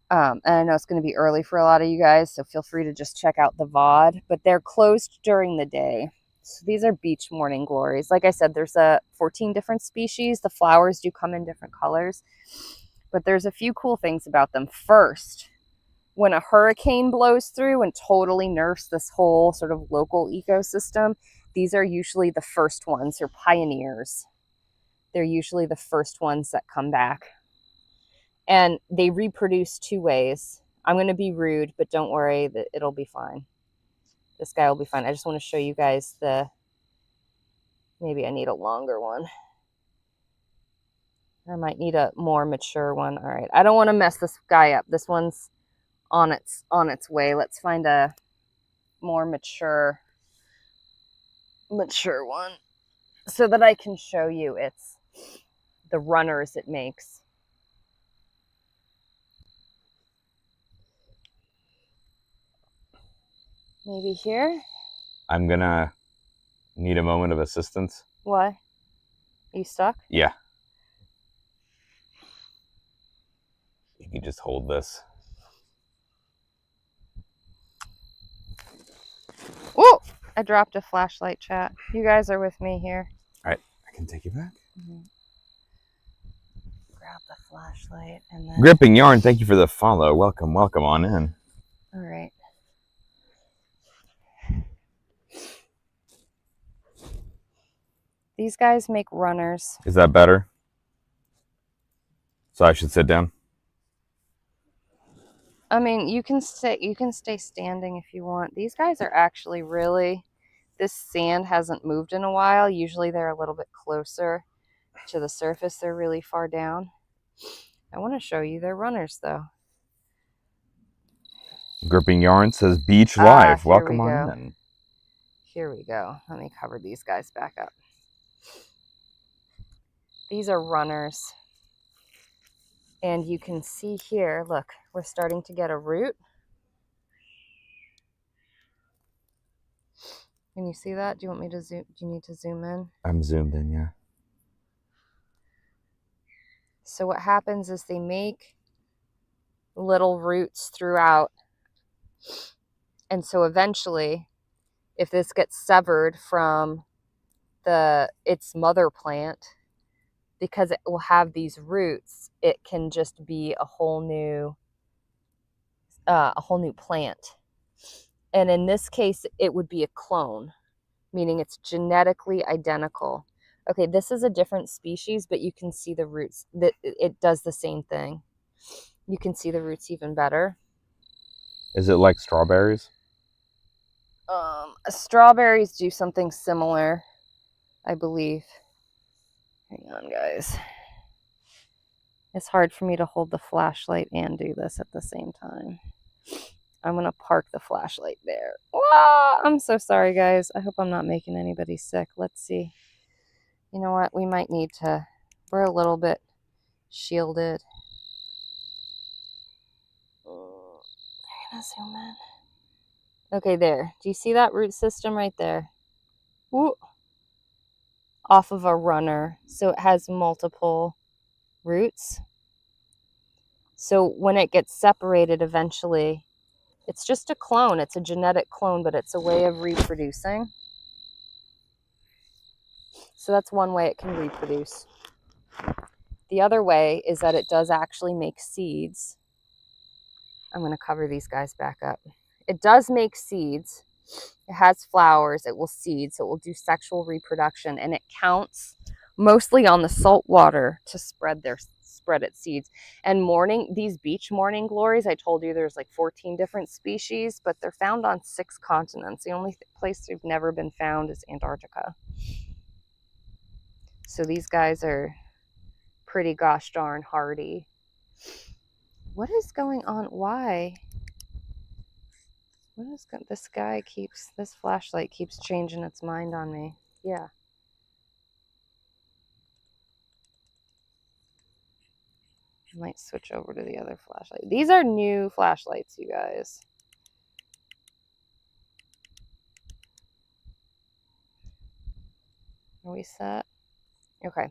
And I know it's going to be early for a lot of you guys, so feel free to just check out the VOD. But they're closed during the day. So these are beach morning glories. Like I said, there's 14 different species. The flowers do come in different colors. But there's a few cool things about them. First, when a hurricane blows through and totally nerfs this whole sort of local ecosystem, these are usually the first ones. They're pioneers. They're usually the first ones that come back. And they reproduce 2 ways. I'm going to be rude, but don't worry, that it'll be fine. This guy will be fine. I just want to show you guys maybe I need a longer one. I might need a more mature one. All right. I don't want to mess this guy up. This one's on its way. Let's find a more mature one so that I can show you the runners it makes. Maybe here. I'm gonna need a moment of assistance. What? Are you stuck? Yeah. You can just hold this. Whoa! I dropped a flashlight, chat. You guys are with me here. All right, I can take you back. Grab the flashlight and then... Gripping Yarn, thank you for the follow. Welcome on in. All right. These guys make runners. Is that better? So I should sit down? I mean, you can stay standing if you want. These guys are actually really... This sand hasn't moved in a while. Usually they're a little bit closer to the surface. They're really far down. I want to show you their runners, though. Gripping Yarn says Beach Live. Welcome on in. Here we go. Let me cover these guys back up. These are runners. And you can see here, look, we're starting to get a root. Can you see that? Do you want me to zoom? Do you need to zoom in? I'm zoomed in, yeah. So what happens is they make little roots throughout. And so eventually, if this gets severed from its mother plant, because it will have these roots, it can just be a whole new plant. And in this case, it would be a clone, meaning it's genetically identical. Okay, this is a different species, but you can see the roots. It does the same thing. You can see the roots even better. Is it like strawberries? Strawberries do something similar, I believe. Hang on, guys. It's hard for me to hold the flashlight and do this at the same time. I'm going to park the flashlight there. Ah, I'm so sorry, guys. I hope I'm not making anybody sick. Let's see. You know what? We might need to... We're a little bit shielded. I'm going to zoom in. Okay, there. Do you see that root system right there? Woo! Off of a runner. So it has multiple roots. So when it gets separated eventually, it's just a clone. It's a genetic clone, but it's a way of reproducing. So that's one way it can reproduce. The other way is that it does actually make seeds. I'm going to cover these guys back up. It does make seeds. It has flowers. It will seed. So it will do sexual reproduction. And it counts mostly on the salt water to spread its seeds. And these beach morning glories, I told you there's like 14 different species, but they're found on 6 continents. The only place they've never been found is Antarctica. So these guys are pretty gosh darn hardy. What is going on? Why? What is this guy keeps, this flashlight keeps changing its mind on me. Yeah. I might switch over to the other flashlight. These are new flashlights, you guys. Are we set? Okay.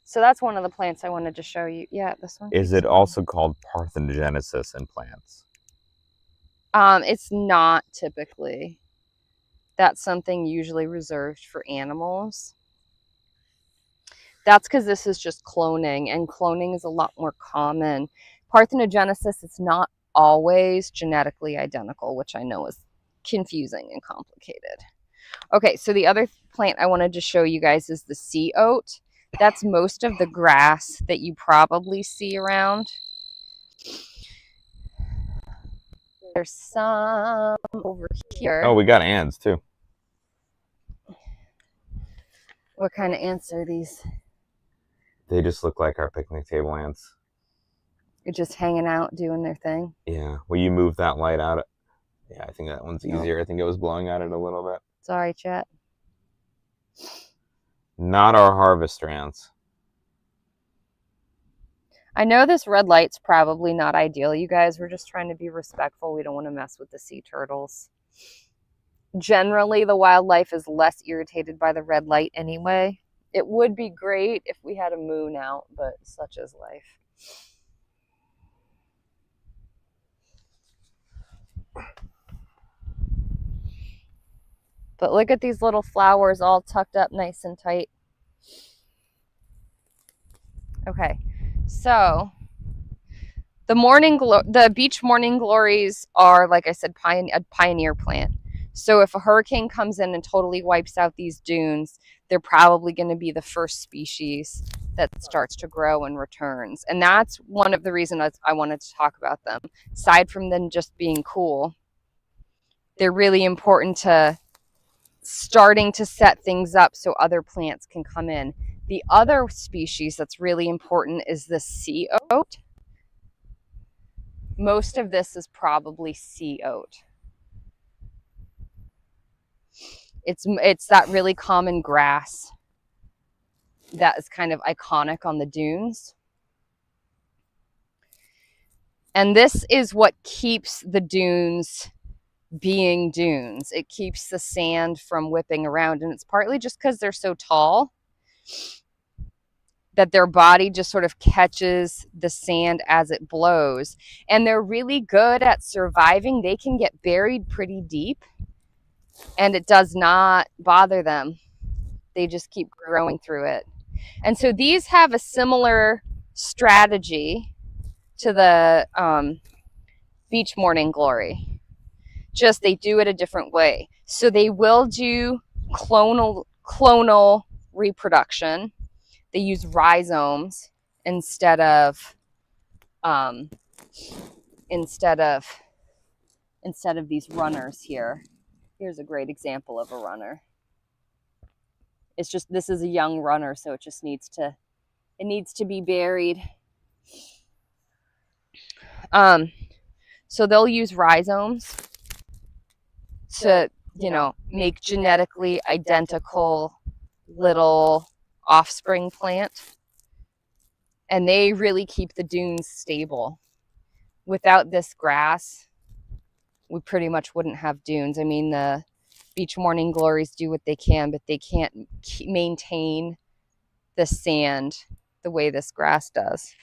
So that's one of the plants I wanted to show you. Yeah, this one. Is it also called parthenogenesis in plants? It's not typically. That's something usually reserved for animals. That's because this is just cloning, and cloning is a lot more common. Parthenogenesis, it's not always genetically identical, which I know is confusing and complicated. Okay, so the other plant I wanted to show you guys is the sea oat. That's most of the grass that you probably see around. There's some over here. Oh, we got ants too. What kind of ants are these? They just look like our picnic table ants. You're just hanging out, doing their thing? Yeah. Will you move that light out? Yeah, I think that one's easier. I think it was blowing at it a little bit. Sorry, chat. Not our harvester ants. I know this red light's probably not ideal, you guys. We're just trying to be respectful. We don't want to mess with the sea turtles. Generally, the wildlife is less irritated by the red light anyway. It would be great if we had a moon out, but such is life. But look at these little flowers all tucked up nice and tight. Okay, so the beach morning glories are, like I said, a pioneer plant. So if a hurricane comes in and totally wipes out these dunes, they're probably going to be the first species that starts to grow and returns. And that's one of the reasons I wanted to talk about them. Aside from them just being cool, they're really important to starting to set things up so other plants can come in. The other species that's really important is the sea oat. Most of this is probably sea oat. It's that really common grass that is kind of iconic on the dunes. And this is what keeps the dunes being dunes. It keeps the sand from whipping around, and it's partly just because they're so tall that their body just sort of catches the sand as it blows. And they're really good at surviving. They can get buried pretty deep, and it does not bother them. They just keep growing through it. And so these have a similar strategy to the beach morning glory. Just they do it a different way. So they will do clonal reproduction. They use rhizomes instead of these runners here. Here's a great example of a runner. It's just, this is a young runner, so it just needs to be buried. So they'll use rhizomes to, make genetically identical little offspring plant. And they really keep the dunes stable. Without this grass, we pretty much wouldn't have dunes. I mean, the beach morning glories do what they can, but they can't maintain the sand the way this grass does.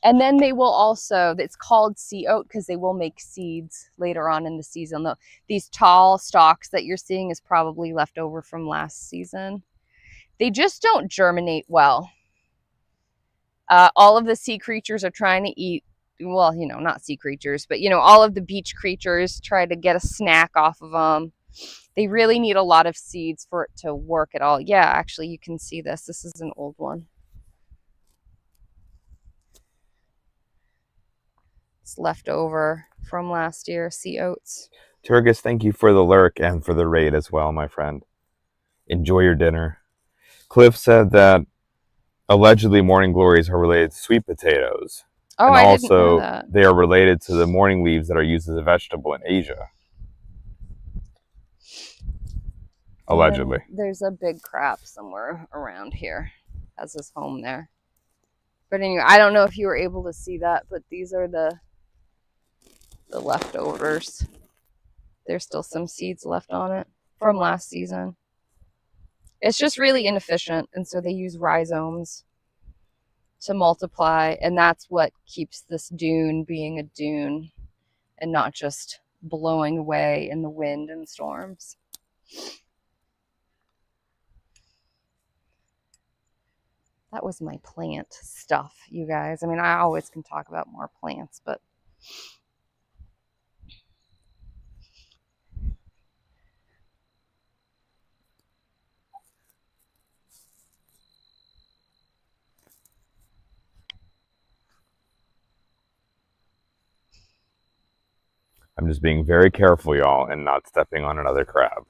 And then they will also, it's called sea oat because they will make seeds later on in the season. These tall stalks that you're seeing is probably left over from last season. They just don't germinate well. All of the sea creatures are trying to eat, well, not sea creatures, but, all of the beach creatures try to get a snack off of them. They really need a lot of seeds for it to work at all. Yeah, actually, you can see this. This is an old one. It's left over from last year, sea oats. Turgis, thank you for the lurk and for the raid as well, my friend. Enjoy your dinner. Cliff said that allegedly morning glories are related to sweet potatoes. Oh, and I also didn't know that. they are related to the morning leaves that are used as a vegetable in Asia. Allegedly. And there's a big crab somewhere around here. Has his home there. But anyway, I don't know if you were able to see that, but these are the leftovers. There's still some seeds left on it from last season. It's just really inefficient, and so they use rhizomes to multiply, and that's what keeps this dune being a dune and not just blowing away in the wind and storms. That was my plant stuff, you guys. I mean, I always can talk about more plants, but I'm just being very careful, y'all, and not stepping on another crab.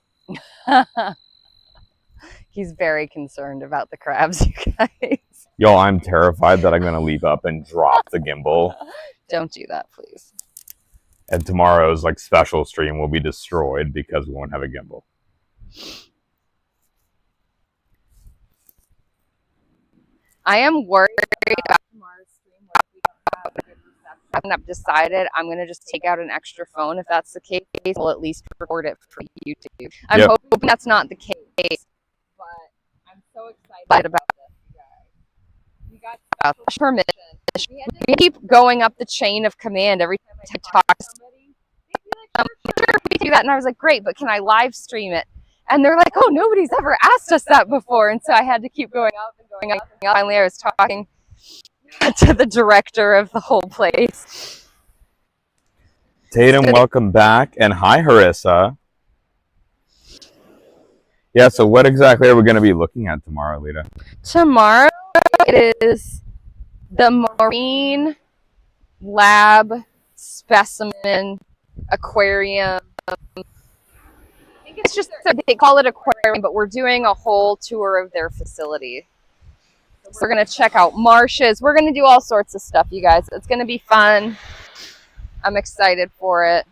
He's very concerned about the crabs, you guys. Y'all, I'm terrified that I'm going to leap up and drop the gimbal. Don't do that, please. And tomorrow's like special stream will be destroyed because we won't have a gimbal. I am worried about tomorrow's stream. What if we don't have a good reception? I've decided I'm going to just take out an extra phone. If that's the case, we'll at least record it for YouTube. I'm hoping that's not the case, but I'm so excited about this, you guys. We got permission. We keep going up the chain of command every time I talk to somebody. They'd be like, sure, we do that. And I was like, great, but can I live stream it? And they're like, oh, nobody's ever asked us that before. And so I had to keep going up and going up. And finally, I was talking to the director of the whole place. Tatum, welcome back. And hi, Harissa. Yeah, so what exactly are we going to be looking at tomorrow, Lita? Tomorrow it is the Marine Lab Specimen Aquarium. I think it's just, they call it aquarium, but we're doing a whole tour of their facility. So we're going to check out marshes. We're going to do all sorts of stuff, you guys. It's going to be fun. I'm excited for it.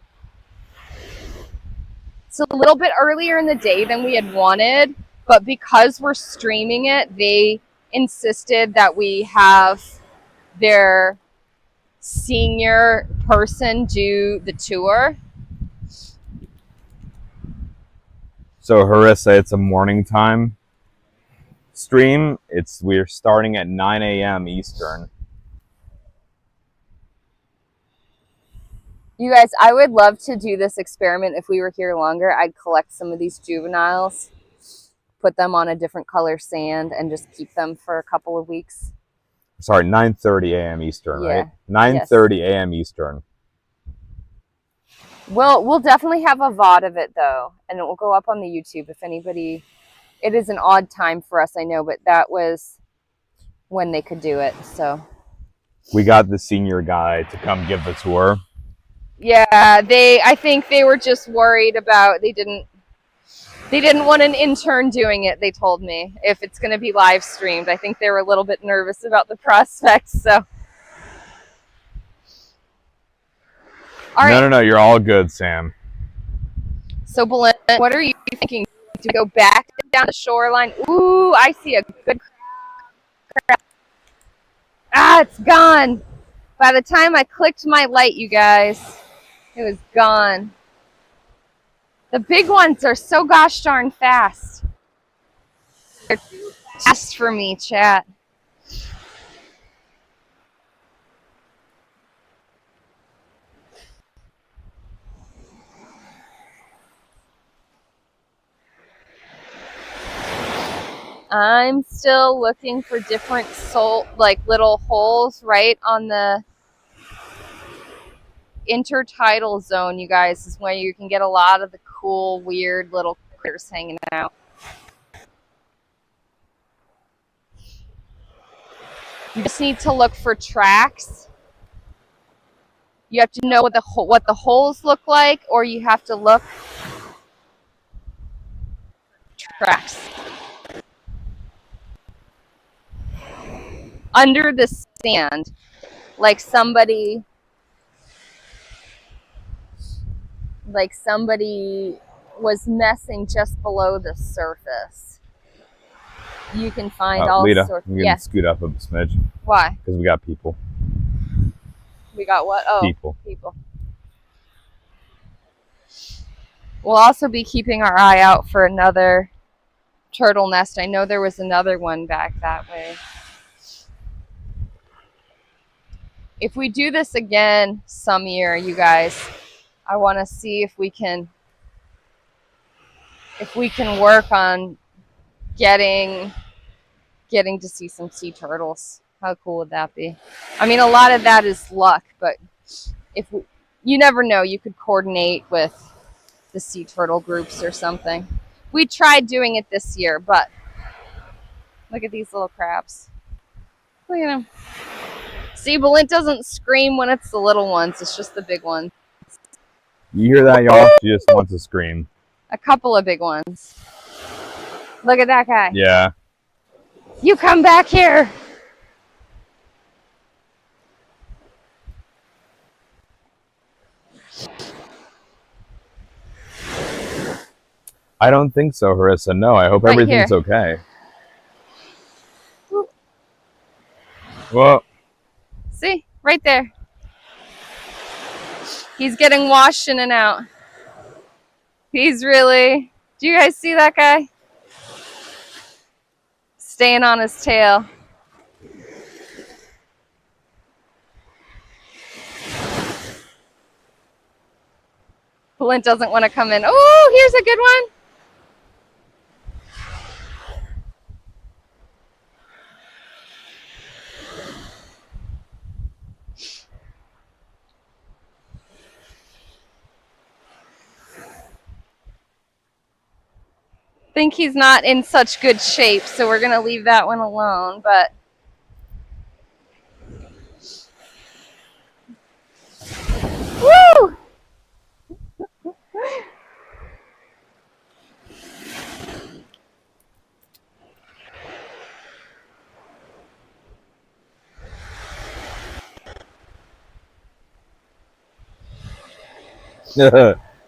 It's a little bit earlier in the day than we had wanted, but because we're streaming it, they insisted that we have their senior person do the tour. So Harissa, it's a morning time stream. We're starting at 9 a.m. Eastern. You guys, I would love to do this experiment if we were here longer. I'd collect some of these juveniles, put them on a different color sand, and just keep them for a couple of weeks. Sorry, 9:30 a.m. Eastern, Yeah. right? 9:30 a.m. Eastern. We'll definitely have a VOD of it, though, and it will go up on the YouTube if anybody... It is an odd time for us, I know, but that was when they could do it, so... We got the senior guy to come give the tour. Yeah, I think they were just worried about... They didn't want an intern doing it, they told me, if it's going to be live streamed. I think they were a little bit nervous about the prospects, so... All right. No, you're all good, Sam. So, Belinda, what are you thinking? To go back down the shoreline? Ooh, I see a good crab. Ah, it's gone. By the time I clicked my light, you guys, it was gone. The big ones are so gosh darn fast. They're too fast for me, chat. I'm still looking for different little holes right on the intertidal zone, you guys, is where you can get a lot of the cool, weird little critters hanging out. You just need to look for tracks. You have to know what the holes look like, or you have to look for tracks. under the sand, like somebody was messing just below the surface. You can find all Lita, sorts. I'm going to scoot up a smidge. Why? Because we got people. We got what? Oh, people. We'll also be keeping our eye out for another turtle nest. I know there was another one back that way. If we do this again some year, you guys, I want to see if we can work on getting to see some sea turtles. How cool would that be? I mean, a lot of that is luck, but you never know. You could coordinate with the sea turtle groups or something. We tried doing it this year, but look at these little crabs. Look at them. See, Belint doesn't scream when it's the little ones. It's just the big ones. You hear that, y'all? She just wants to scream. A couple of big ones. Look at that guy. Yeah. You come back here. I don't think so, Harissa. No, I hope everything's okay. Well. See? Right there. He's getting washed in and out. He's really... Do you guys see that guy? Staying on his tail. Belint doesn't want to come in. Oh, here's a good one. Think he's not in such good shape, so we're gonna leave that one alone, but woo!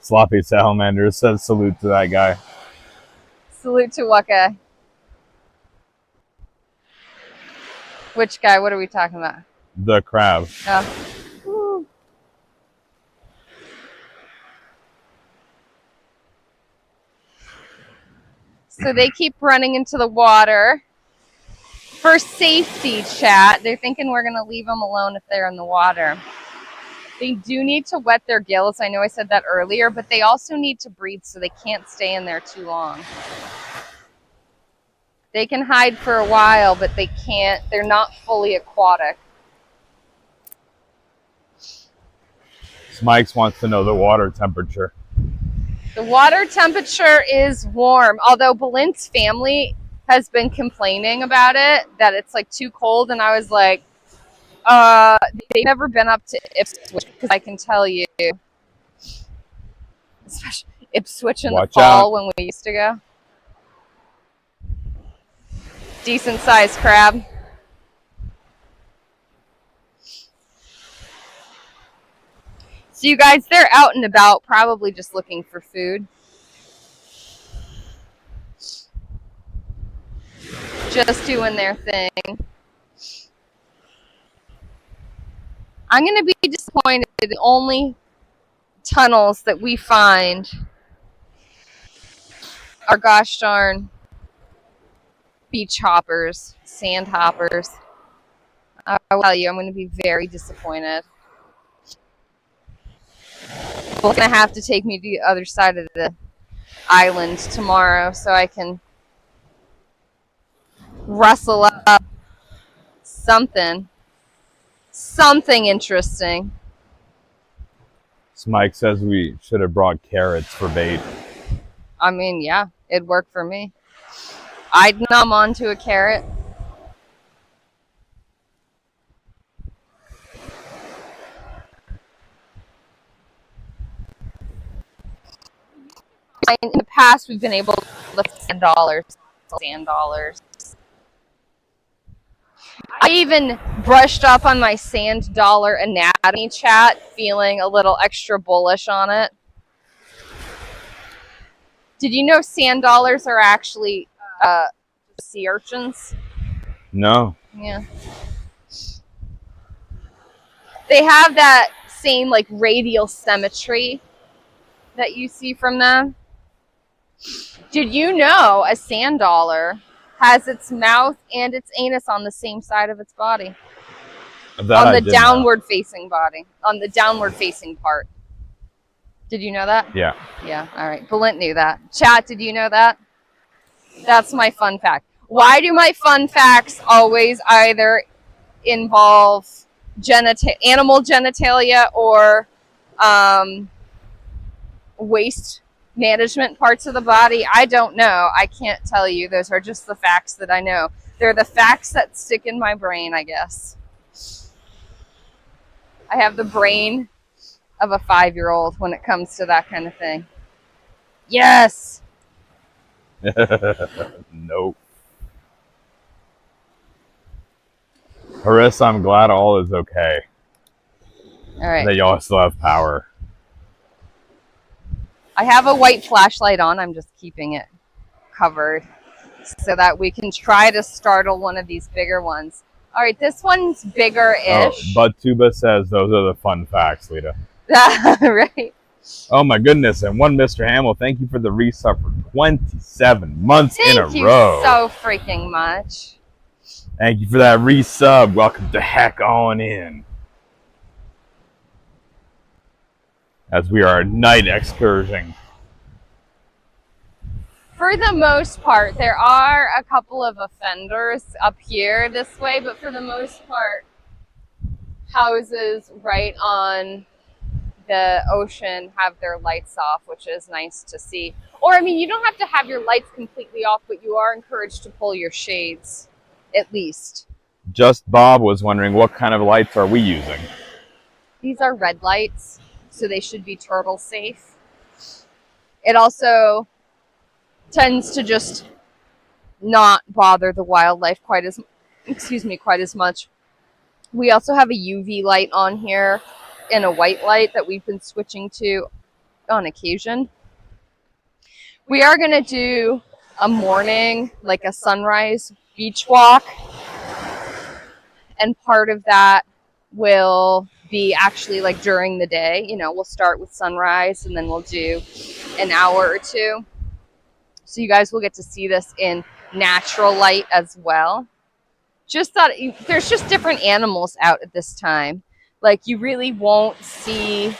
Sloppy Salamander says salute to that guy. Salute to what guy? Which guy? What are we talking about? The crab. Oh. So they keep running into the water for safety, chat. They're thinking we're going to leave them alone if they're in the water. They do need to wet their gills. I know I said that earlier, but they also need to breathe, so they can't stay in there too long. They can hide for a while, but they can't. They're not fully aquatic. Smikes wants to know the water temperature. The water temperature is warm, although Belint's family has been complaining about it, that it's like too cold, and I was like, they've never been up to Ipswich, because I can tell you, especially Ipswich in the fall when we used to go. Decent sized crab. So you guys, they're out and about, probably just looking for food. Just doing their thing. I'm going to be disappointed. The only tunnels that we find are gosh darn beach hoppers, sand hoppers. I'll tell you, I'm going to be very disappointed. Well, going to have to take me to the other side of the island tomorrow so I can rustle up something interesting. Smike says we should have brought carrots for bait. I mean, yeah, it'd work for me. I'd numb onto a carrot. In the past, we've been able to lift $10. I even brushed up on my sand dollar anatomy chat, feeling a little extra bullish on it. Did you know sand dollars are actually sea urchins? No. Yeah. They have that same like radial symmetry that you see from them. Did you know a sand dollar has its mouth and its anus on the same side of its body? That on the downward facing body, on the downward facing part. Did you know that? Yeah. Yeah, all right. Belinda knew that. Chat, did you know that? That's my fun fact. Why do my fun facts always either involve animal genitalia or waste management parts of the body? I don't know. I can't tell you. Those are just the facts that I know. They're the facts that stick in my brain, I guess. I have the brain of a 5-year-old when it comes to that kind of thing. Yes. Nope. Harissa, I'm glad all is okay. All right. That y'all still have power. I have a white flashlight on. I'm just keeping it covered so that we can try to startle one of these bigger ones. All right, this one's bigger-ish. Oh, Tuba says those are the fun facts, Lita. Right. Oh my goodness, and one Mr. Hamill, thank you for the resub for 27 months in a row. Thank you so freaking much. Thank you for that resub. Welcome to Heck On In. As we are night excursion. For the most part, there are a couple of offenders up here this way, but for the most part, houses right on the ocean have their lights off, which is nice to see. Or, I mean, you don't have to have your lights completely off, but you are encouraged to pull your shades, at least. Just Bob was wondering, what kind of lights are we using? These are red lights, so they should be turtle safe. It also tends to just not bother the wildlife quite as much. We also have a UV light on here and a white light that we've been switching to on occasion. We are going to do a morning, like a sunrise beach walk. And part of that will be actually like during the day. You know, we'll start with sunrise and then we'll do an hour or two. So you guys will get to see this in natural light as well. Just thought there's just different animals out at this time. Like you really won't see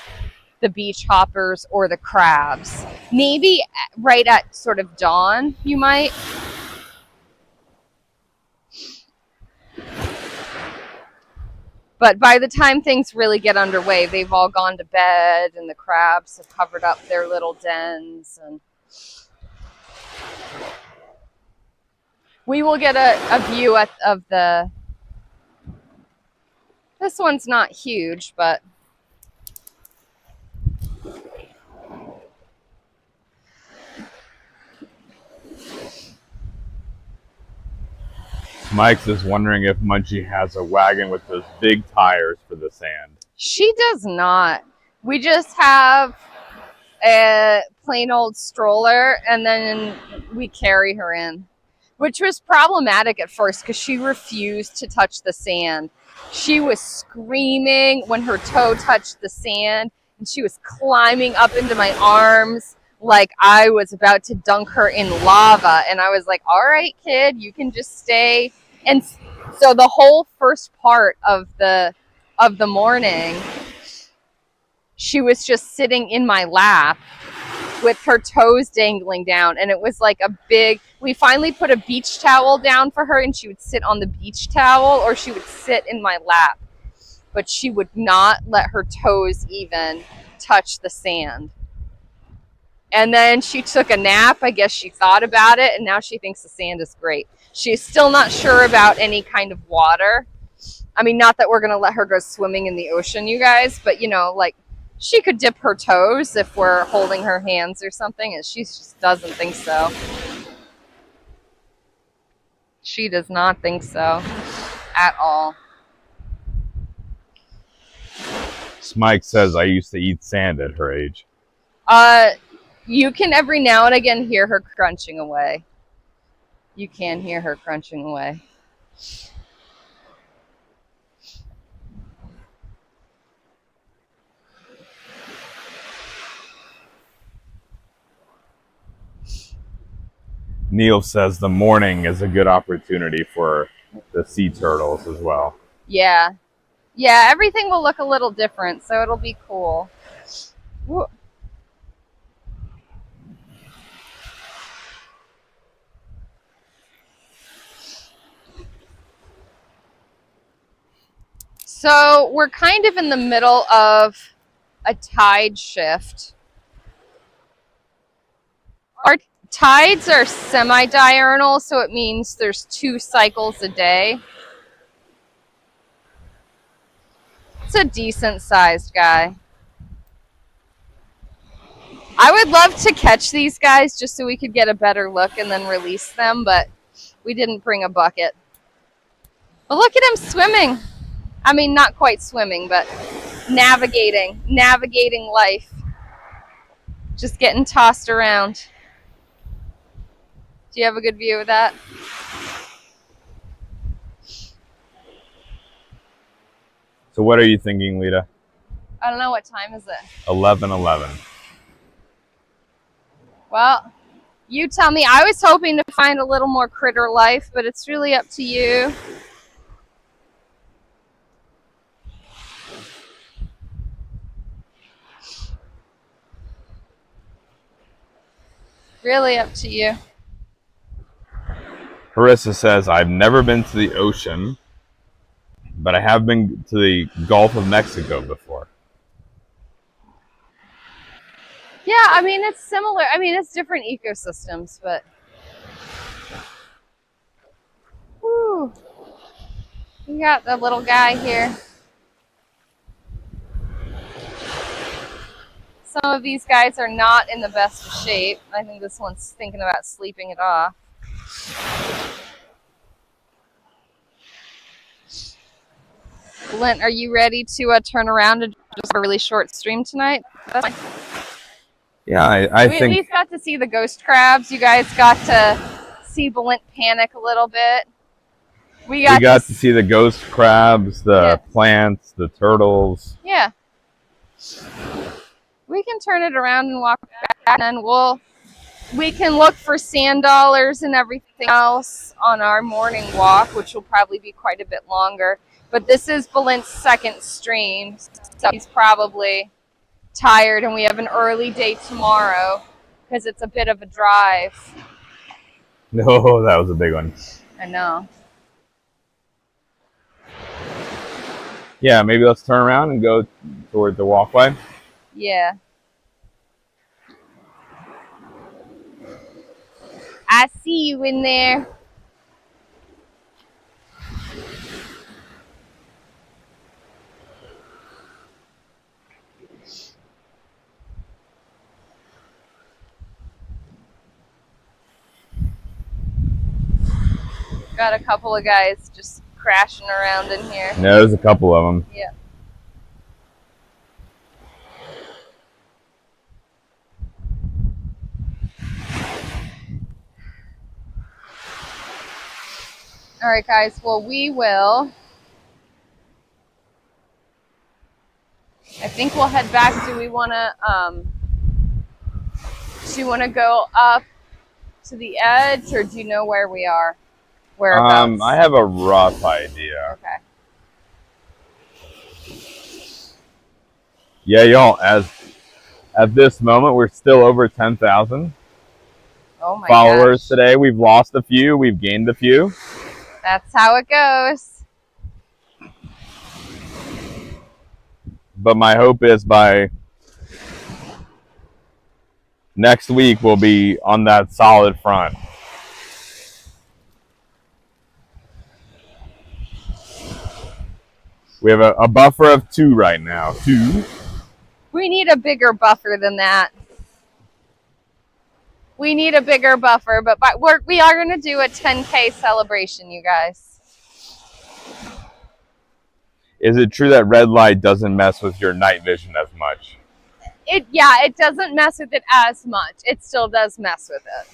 the beach hoppers or the crabs. Maybe right at sort of dawn, you might. But by the time things really get underway, they've all gone to bed and the crabs have covered up their little dens. And we will get a view of the... This one's not huge, but... Mike's is wondering if Munchie has a wagon with those big tires for the sand. She does not. We just have a plain old stroller, and then we carry her in, which was problematic at first because she refused to touch the sand. She was screaming when her toe touched the sand, and she was climbing up into my arms like I was about to dunk her in lava. And I was like, all right, kid, you can just stay. And so the whole first part of the morning, she was just sitting in my lap with her toes dangling down. And it was like we finally put a beach towel down for her, and she would sit on the beach towel or she would sit in my lap. But she would not let her toes even touch the sand. And then she took a nap. I guess she thought about it, and now she thinks the sand is great. She's still not sure about any kind of water. I mean, not that we're going to let her go swimming in the ocean, you guys, but, you know, like, she could dip her toes if we're holding her hands or something, and she just doesn't think so. She does not think so at all. Smike says I used to eat sand at her age. You can every now and again hear her crunching away. You can hear her crunching away. Neil says the morning is a good opportunity for the sea turtles as well. Yeah. Yeah, everything will look a little different, so it'll be cool. Ooh. So we're kind of in the middle of a tide shift. Our tides are semi-diurnal, so it means there's 2 cycles a day. It's a decent sized guy. I would love to catch these guys just so we could get a better look and then release them, but we didn't bring a bucket. But look at him swimming. I mean, not quite swimming, but navigating life. Just getting tossed around. Do you have a good view of that? So what are you thinking, Lita? I don't know. What time is it? 11:11. Well, you tell me. I was hoping to find a little more critter life, but it's really up to you. Really up to you. Harissa says, I've never been to the ocean, but I have been to the Gulf of Mexico before. Yeah, I mean, it's similar. I mean, it's different ecosystems, but... Whew. We got the little guy here. Some of these guys are not in the best of shape. I think this one's thinking about sleeping it off. Lynn, are you ready to turn around and just have a really short stream tonight? That's fine. Yeah, I think... We at least got to see the ghost crabs. You guys got to see Balint panic a little bit. We got to see the ghost crabs, the plants, the turtles. Yeah. We can turn it around and walk back, and we can look for sand dollars and everything else on our morning walk, which will probably be quite a bit longer. But this is Balint's second stream, so he's probably tired, and we have an early day tomorrow because it's a bit of a drive. No, that was a big one. I know. Yeah, maybe let's turn around and go toward the walkway. Yeah. I see you in there. Got a couple of guys just crashing around in here. No, there's a couple of them. Yeah. All right, guys. Well, we will. I think we'll head back. Do you want to go up to the edge, or do you know where we are? Whereabouts? I have a rough idea. Okay. Yeah, y'all, at this moment, we're still over 10,000 followers today. We've lost a few. We've gained a few. That's how it goes. But my hope is by next week, we'll be on that solid front. We have a buffer of 2 right now. 2. We need a bigger buffer than that. We need a bigger buffer, but we are going to do a 10K celebration, you guys. Is it true that red light doesn't mess with your night vision as much? Yeah, it doesn't mess with it as much. It still does mess with it.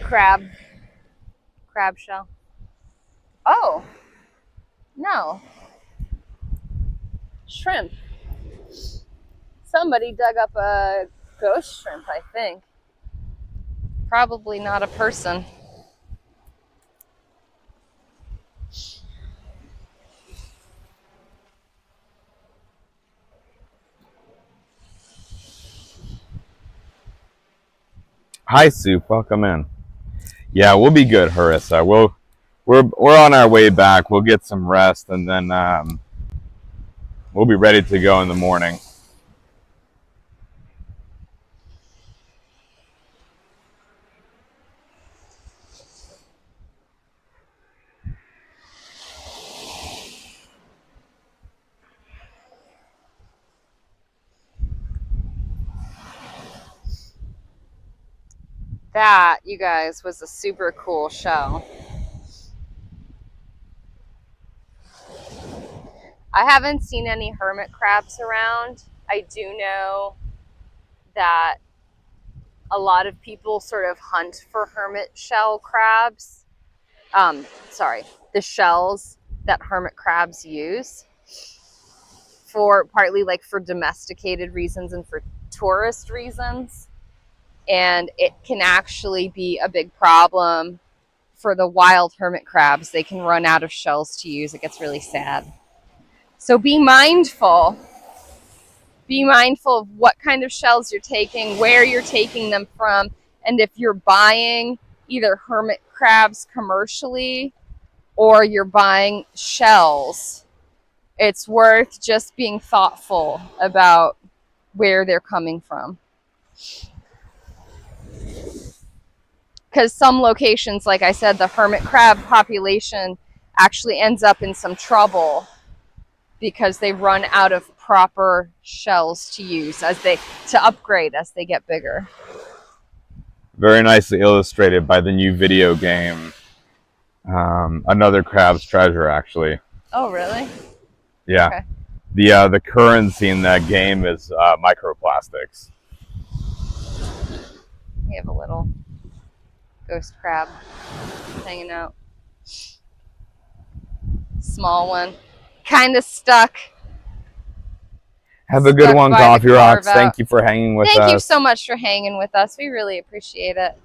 Crab shell. Oh, no. Shrimp. Somebody dug up a ghost shrimp, I think. Probably not a person. Hi, Soup. Welcome in. Yeah, we'll be good, Harissa. We're on our way back. We'll get some rest, and then we'll be ready to go in the morning. That, you guys, was a super cool shell. I haven't seen any hermit crabs around. I do know that a lot of people sort of hunt for hermit shell crabs. The shells that hermit crabs use for partly like for domesticated reasons and for tourist reasons. And it can actually be a big problem for the wild hermit crabs. They can run out of shells to use. It gets really sad. So be mindful. Be mindful of what kind of shells you're taking, where you're taking them from, and if you're buying either hermit crabs commercially or you're buying shells, it's worth just being thoughtful about where they're coming from. Because some locations, like I said, the hermit crab population actually ends up in some trouble because they run out of proper shells to use to upgrade as they get bigger. Very nicely illustrated by the new video game, Another Crab's Treasure, actually. Oh, really? Yeah. Okay. The currency in that game is microplastics. We have a little ghost crab hanging out. Small one. Kind of stuck. Have a good one, Coffee Rocks. Thank you for hanging with us. Thank you so much for hanging with us. We really appreciate it.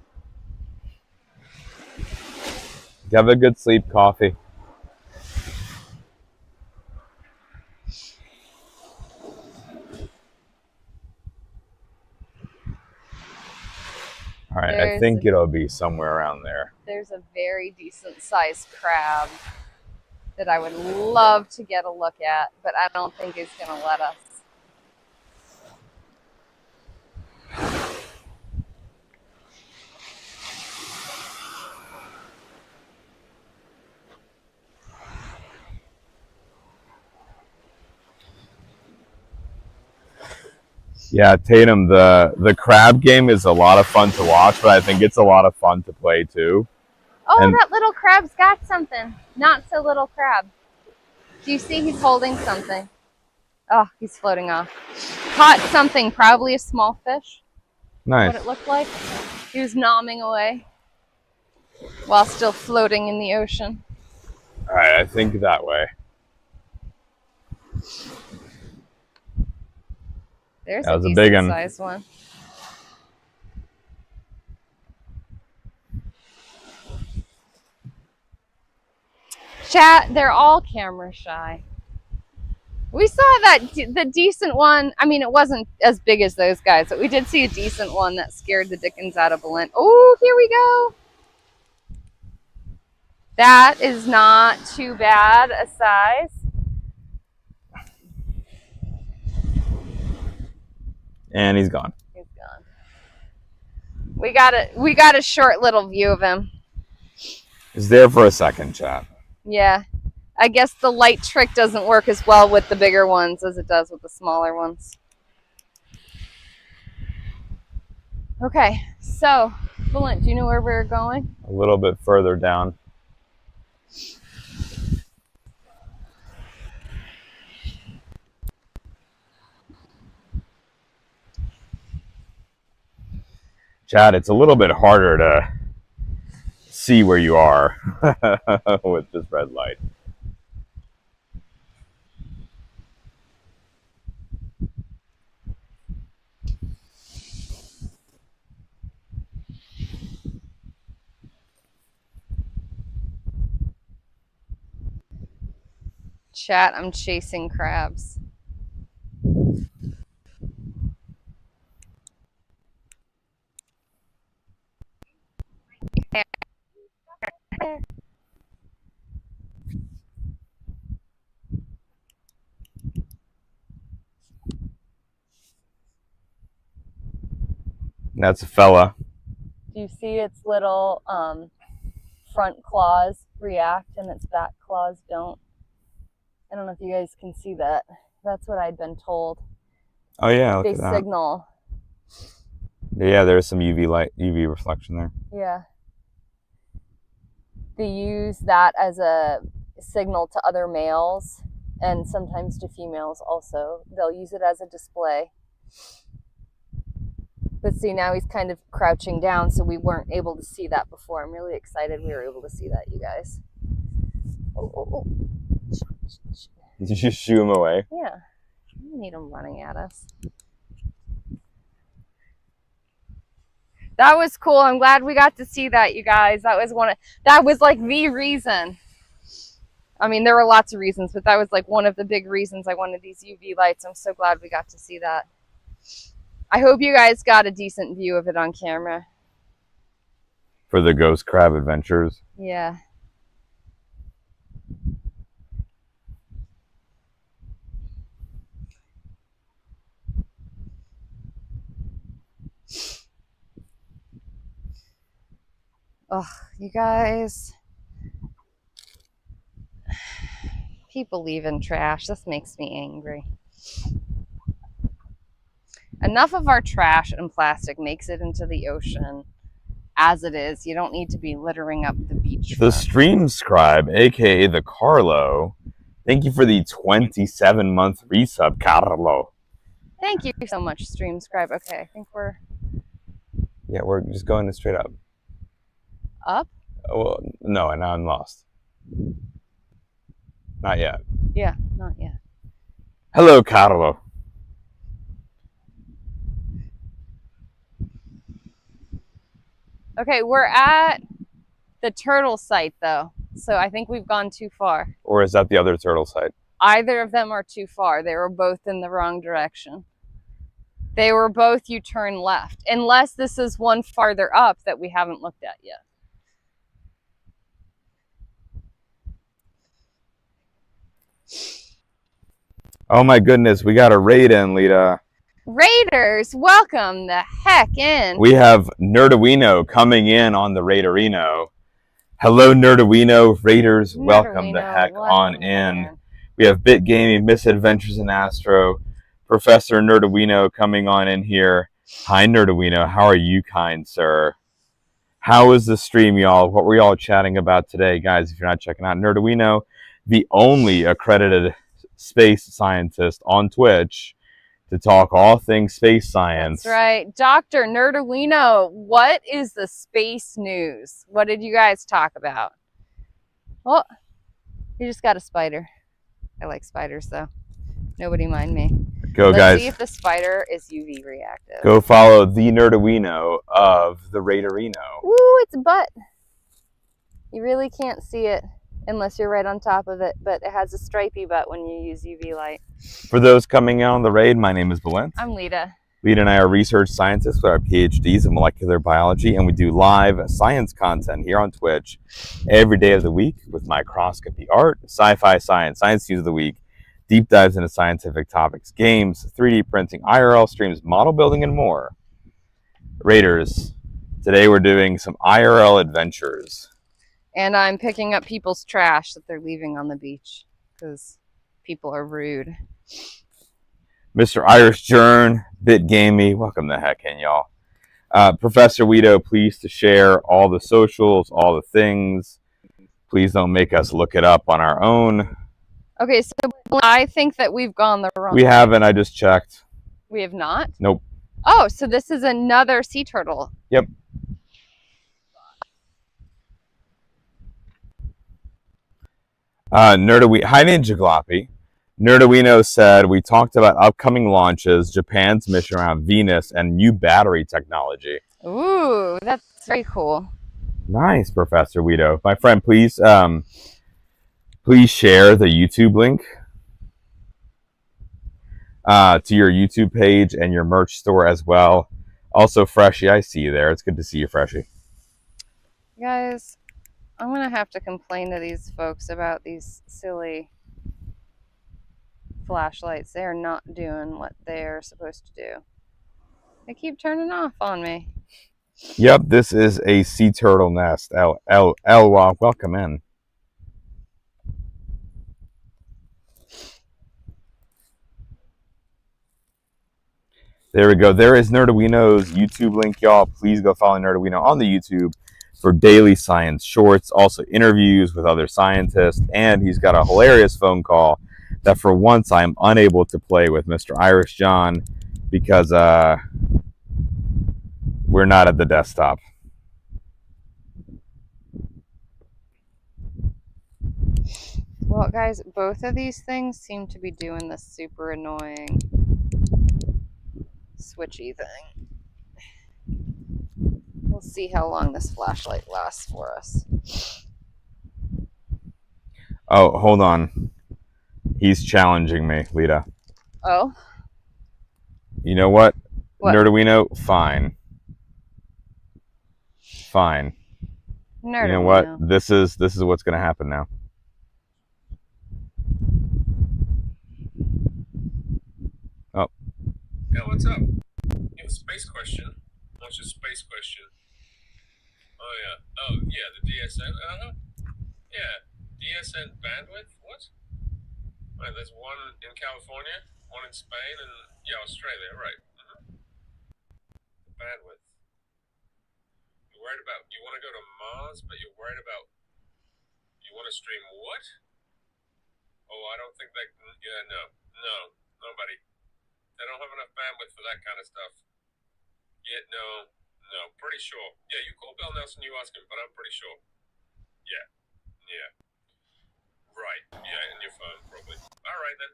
Have a good sleep, Coffee. All right, I think it'll be somewhere around there. There's a very decent sized crab that I would love to get a look at, but I don't think it's going to let us. Yeah, Tatum, the crab game is a lot of fun to watch, but I think it's a lot of fun to play too. Oh, and that little crab's got something. Not so little crab. Do you see he's holding something? Oh, he's floating off. Caught something, probably a small fish. Nice. What it looked like. He was nomming away while still floating in the ocean. All right, I think that way. There's that was a big decent sized one. Chat, they're all camera shy. We saw the decent one. I mean, it wasn't as big as those guys, but we did see a decent one that scared the dickens out of Belen. Oh, here we go. That is not too bad a size. And he's gone. He's gone. We got a short little view of him. He's there for a second, chat. Yeah. I guess the light trick doesn't work as well with the bigger ones as it does with the smaller ones. Okay, so, Bulent, do you know where we're going? A little bit further down. Chad, it's a little bit harder to see where you are with this red light. Chat, I'm chasing crabs. That's a fella. Do you see its little front claws react and its back claws don't? I don't know if you guys can see that. That's what I'd been told. Oh yeah, look they at that. Signal. Yeah, there's some UV light, UV reflection there. Yeah. They use that as a signal to other males and sometimes to females also. They'll use it as a display. But see, now he's kind of crouching down, so we weren't able to see that before. I'm really excited we were able to see that, you guys. Oh. Did you just shoo him away? Yeah. I don't need him running at us. That was cool. I'm glad we got to see that, you guys. That was like the reason. I mean, there were lots of reasons, but that was like one of the big reasons I wanted these UV lights. I'm so glad we got to see that. I hope you guys got a decent view of it on camera. For the ghost crab adventures. Yeah. Oh, you guys. People leaving trash. This makes me angry. Enough of our trash and plastic makes it into the ocean as it is. You don't need to be littering up the beach. The stream scribe, aka the Carlo. Thank you for the 27-month resub, Carlo. Thank you so much, stream scribe. Okay, I think we're... Yeah, we're just going straight up. Up? Well, no, and now I'm lost. Not yet. Yeah, not yet. Hello, Carlo. Okay, we're at the turtle site, though. So I think we've gone too far. Or is that the other turtle site? Either of them are too far. They were both in the wrong direction. They were both you turn left. Unless this is one farther up that we haven't looked at yet. Oh my goodness, we got a raid in, Lita. Raiders, welcome the heck in. We have Nerdowino coming in on the Raiderino. Hello, Nerdowino. Raiders, welcome the heck on in. We have Bit Gaming, Misadventures in Astro, Professor Nerdowino coming on in here. Hi, Nerdowino. How are you, kind sir? How was the stream, y'all? What were y'all chatting about today, guys? If you're not checking out Nerdowino, the only accredited space scientist on Twitch to talk all things space science. That's right. Dr. Nerdowino, what is the space news? What did you guys talk about? Oh, you just got a spider. I like spiders, though. Nobody mind me. Let's guys. See if the spider is UV reactive. Go follow the Nerdowino of the Raiderino. Ooh, it's a butt. You really can't see it unless you're right on top of it, but it has a stripy butt when you use UV light. For those coming in on the raid, my name is Bulent. I'm Lita. Lita and I are research scientists with our PhDs in molecular biology, and we do live science content here on Twitch every day of the week with microscopy art, sci-fi science, science news of the week, deep dives into scientific topics, games, 3D printing, IRL streams, model building, and more. Raiders, today we're doing some IRL adventures. And I'm picking up people's trash that they're leaving on the beach because people are rude. Mr. Irish Jern, Bit Gamey, welcome the heck in, y'all. Professor Weedo, please to share all the socials, all the things. Please don't make us look it up on our own. Okay, so I think that we've gone the wrong We way. haven't, I just checked. We have not? Nope. Oh, so this is another sea turtle. Yep. Hi Ninja Gloppy. Nerdowino said, we talked about upcoming launches, Japan's mission around Venus, and new battery technology. Ooh, that's very cool. Nice, Professor Weedo. My friend, please please share the YouTube link to your YouTube page and your merch store as well. Also, Freshie, I see you there. It's good to see you, Freshie. Guys, I'm going to have to complain to these folks about these silly flashlights. They are not doing what they're supposed to do. They keep turning off on me. Yep, this is a sea turtle nest. Welcome in. There we go. There is Nerdowino's YouTube link, y'all. Please go follow Nerdowino on the YouTube for daily science shorts, also interviews with other scientists, and he's got a hilarious phone call that for once I'm unable to play with Mr. Irish John because we're not at the desktop. Well, guys, both of these things seem to be doing this super annoying switchy thing. We'll see how long this flashlight lasts for us. Oh, hold on. He's challenging me, Lita. Oh? You know what? What? Nerdowino, fine. Fine. Nerdowino. You know what? This is what's going to happen now. Oh. Yeah, what's up? You have a space question? What's your space question? Oh, yeah. Oh, yeah, the DSN. Uh-huh. Yeah. DSN bandwidth? What? Right, there's one in California, one in Spain, and, yeah, Australia, right. The bandwidth. You're worried about, you want to go to Mars, but you're worried about, you want to stream what? Oh, I don't think they, yeah, no, nobody. They don't have enough bandwidth for that kind of stuff. Yeah, no, pretty sure. Yeah, you call Bill Nelson, you ask him, but I'm pretty sure. Yeah. Right, yeah, in your phone, probably. All right, then.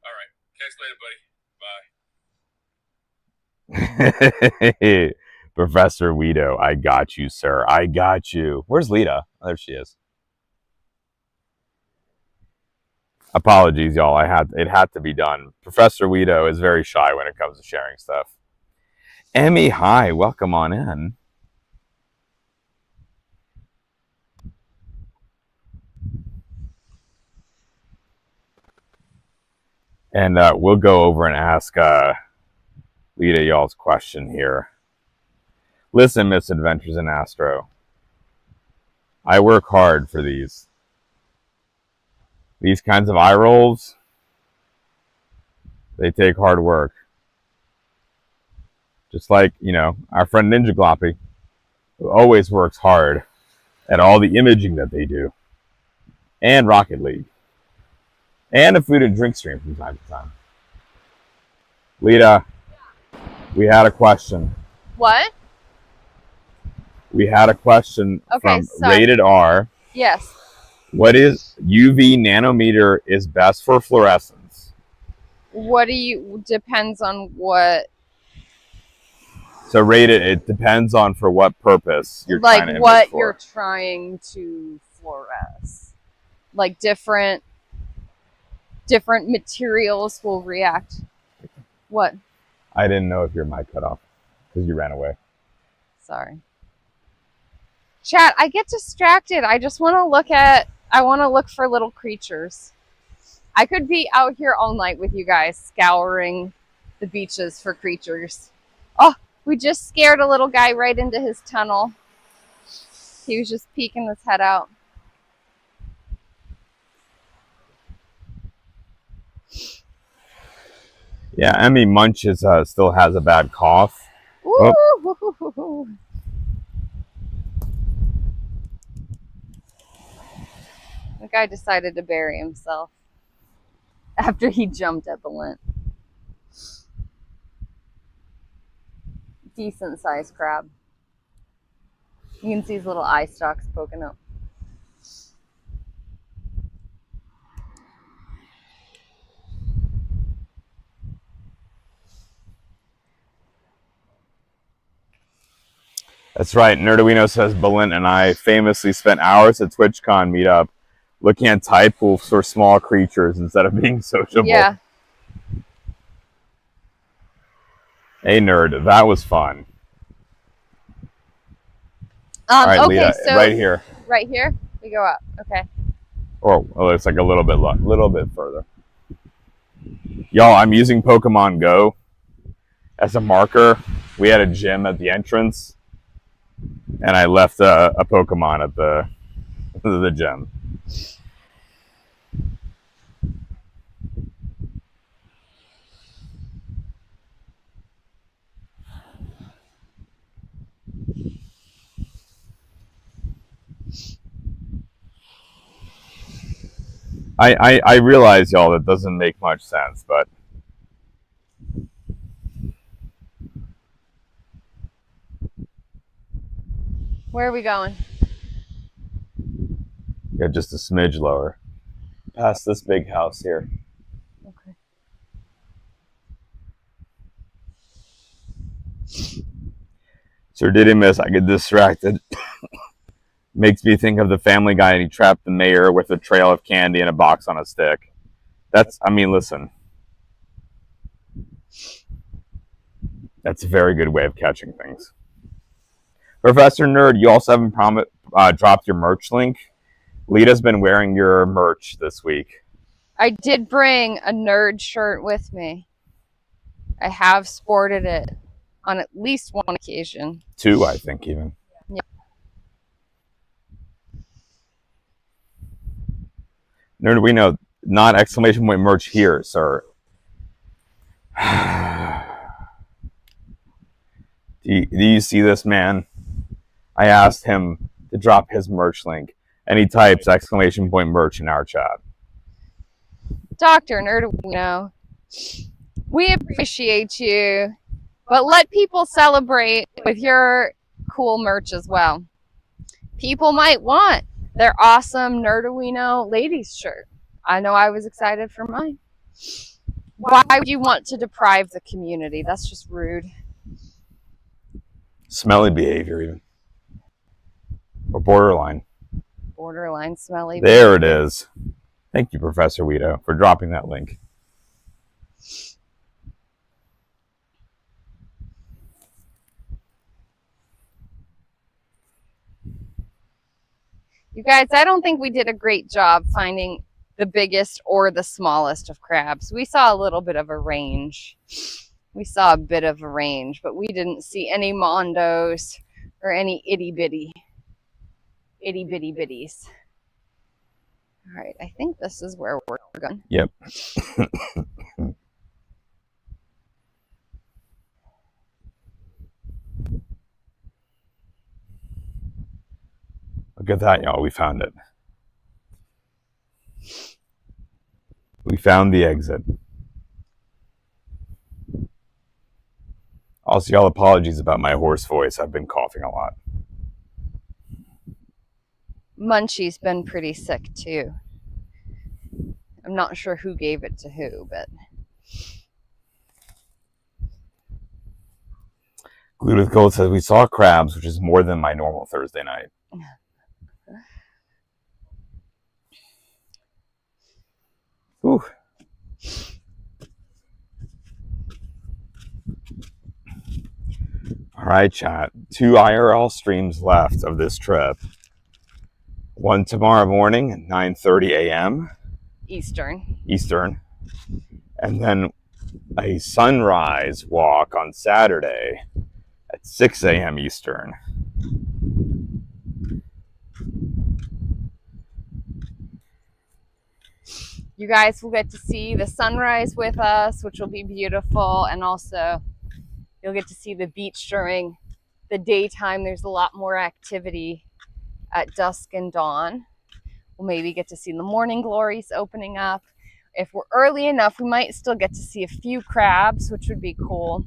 All right, catch you later, buddy. Bye. Professor Weedo, I got you, sir. I got you. Where's Lita? Oh, there she is. Apologies, y'all. It had to be done. Professor Weedo is very shy when it comes to sharing stuff. Emmy, hi. Welcome on in. And we'll go over and ask Lita y'all's question here. Listen, Misadventures in Astro. I work hard for these. These kinds of eye rolls, they take hard work. Just like, you know, our friend Ninja Gloppy, who always works hard at all the imaging that they do. And Rocket League. And a food and drink stream from time to time. Lita, we had a question. What? We had a question from so, Rated R. Yes. What is UV nanometer is best for fluorescence? What do you, depends on what. So rated, it depends on for what purpose you're trying to image what for. you're trying to fluoresce. Like different materials will react. What? I didn't know if your mic cut off because you ran away. Sorry. Chat, I get distracted. I just want to look for little creatures. I could be out here all night with you guys, scouring the beaches for creatures. Oh, we just scared a little guy right into his tunnel. He was just peeking his head out. Yeah, Emmy Munches still has a bad cough. Woo! Oh. The guy decided to bury himself after he jumped at the lint. Decent sized crab. You can see his little eye stalks poking up. That's right. Nerduino says Belint and I famously spent hours at TwitchCon meetup looking at tide pools for small creatures instead of being sociable. Yeah. Hey, Nerd, that was fun. All right, okay, Lita, so right here. Right here? We go up. Okay. Or well, it's like a little bit further. Y'all, I'm using Pokemon Go as a marker. We had a gym at the entrance, and I left a Pokemon at the gym. I realize, y'all, that doesn't make much sense, but Where are we going? yeah, just a smidge lower. Past this big house here. Okay. Sir Didymus, I get distracted. Makes me think of the Family Guy, and he trapped the mayor with a trail of candy and a box on a stick. Listen. That's a very good way of catching things. Professor Nerd, you also haven't dropped your merch link. Lita's been wearing your merch this week. I did bring a nerd shirt with me. I have sported it on at least one occasion. 2, I think, even. Yeah. Nerd, we know, not exclamation point merch here, sir. Do you see this man? I asked him to drop his merch link, and he types exclamation point merch in our chat. Dr. Nerduino, we appreciate you, but let people celebrate with your cool merch as well. People might want their awesome Nerduino ladies shirt. I know I was excited for mine. Why would you want to deprive the community? That's just rude. Smelly behavior, even. Or borderline. Borderline smelly. There it is. Thank you, Professor Weedo, for dropping that link. You guys, I don't think we did a great job finding the biggest or the smallest of crabs. We saw a little bit of a range. We saw a bit of a range, but we didn't see any mondos or any itty bitty bitties. All right, I think this is where we're going. Yep. Look at that, y'all. We found it. We found the exit. Also, y'all, apologies about my hoarse voice. I've been coughing a lot. Munchie's been pretty sick, too. I'm not sure who gave it to who, but... Glued with Gold says, we saw crabs, which is more than my normal Thursday night. Ooh. All right, chat. 2 IRL streams left of this trip. One tomorrow morning at 9:30 a.m. Eastern. And then a sunrise walk on Saturday at 6 a.m. Eastern. You guys will get to see the sunrise with us, which will be beautiful. And also you'll get to see the beach during the daytime. There's a lot more activity at dusk and dawn. We'll maybe get to see the morning glories opening up. If we're early enough, we might still get to see a few crabs, which would be cool.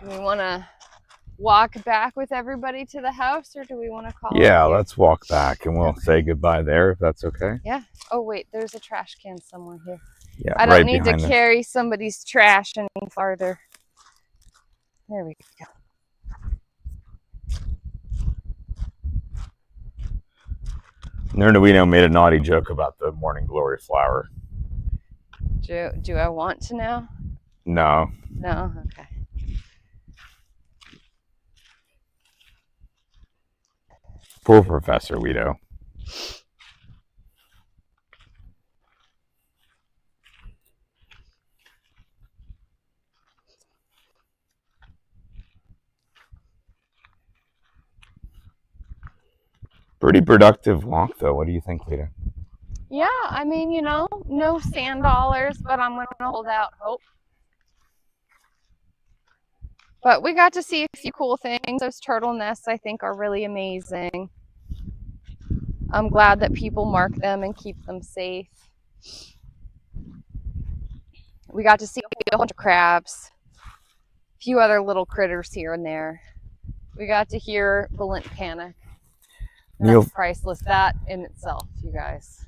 Do we want to walk back with everybody to the house, or do we want to call it Yeah, here? let's walk back and we'll say goodbye there if that's okay. Yeah. Oh, wait, there's a trash can somewhere here. Yeah, I don't right need to behind us. carry somebody's trash any farther. There we go. Nerdowino made a naughty joke about the morning glory flower. Do I want to know? No. No? Okay. Poor Professor Guido. Pretty productive walk, though. What do you think, Lita? Yeah, I mean, you know, no sand dollars, but I'm going to hold out hope. But we got to see a few cool things. Those turtle nests, I think, are really amazing. I'm glad that people mark them and keep them safe. We got to see a bunch of crabs, a few other little critters here and there. We got to hear Balint panic. That's priceless, that in itself, you guys.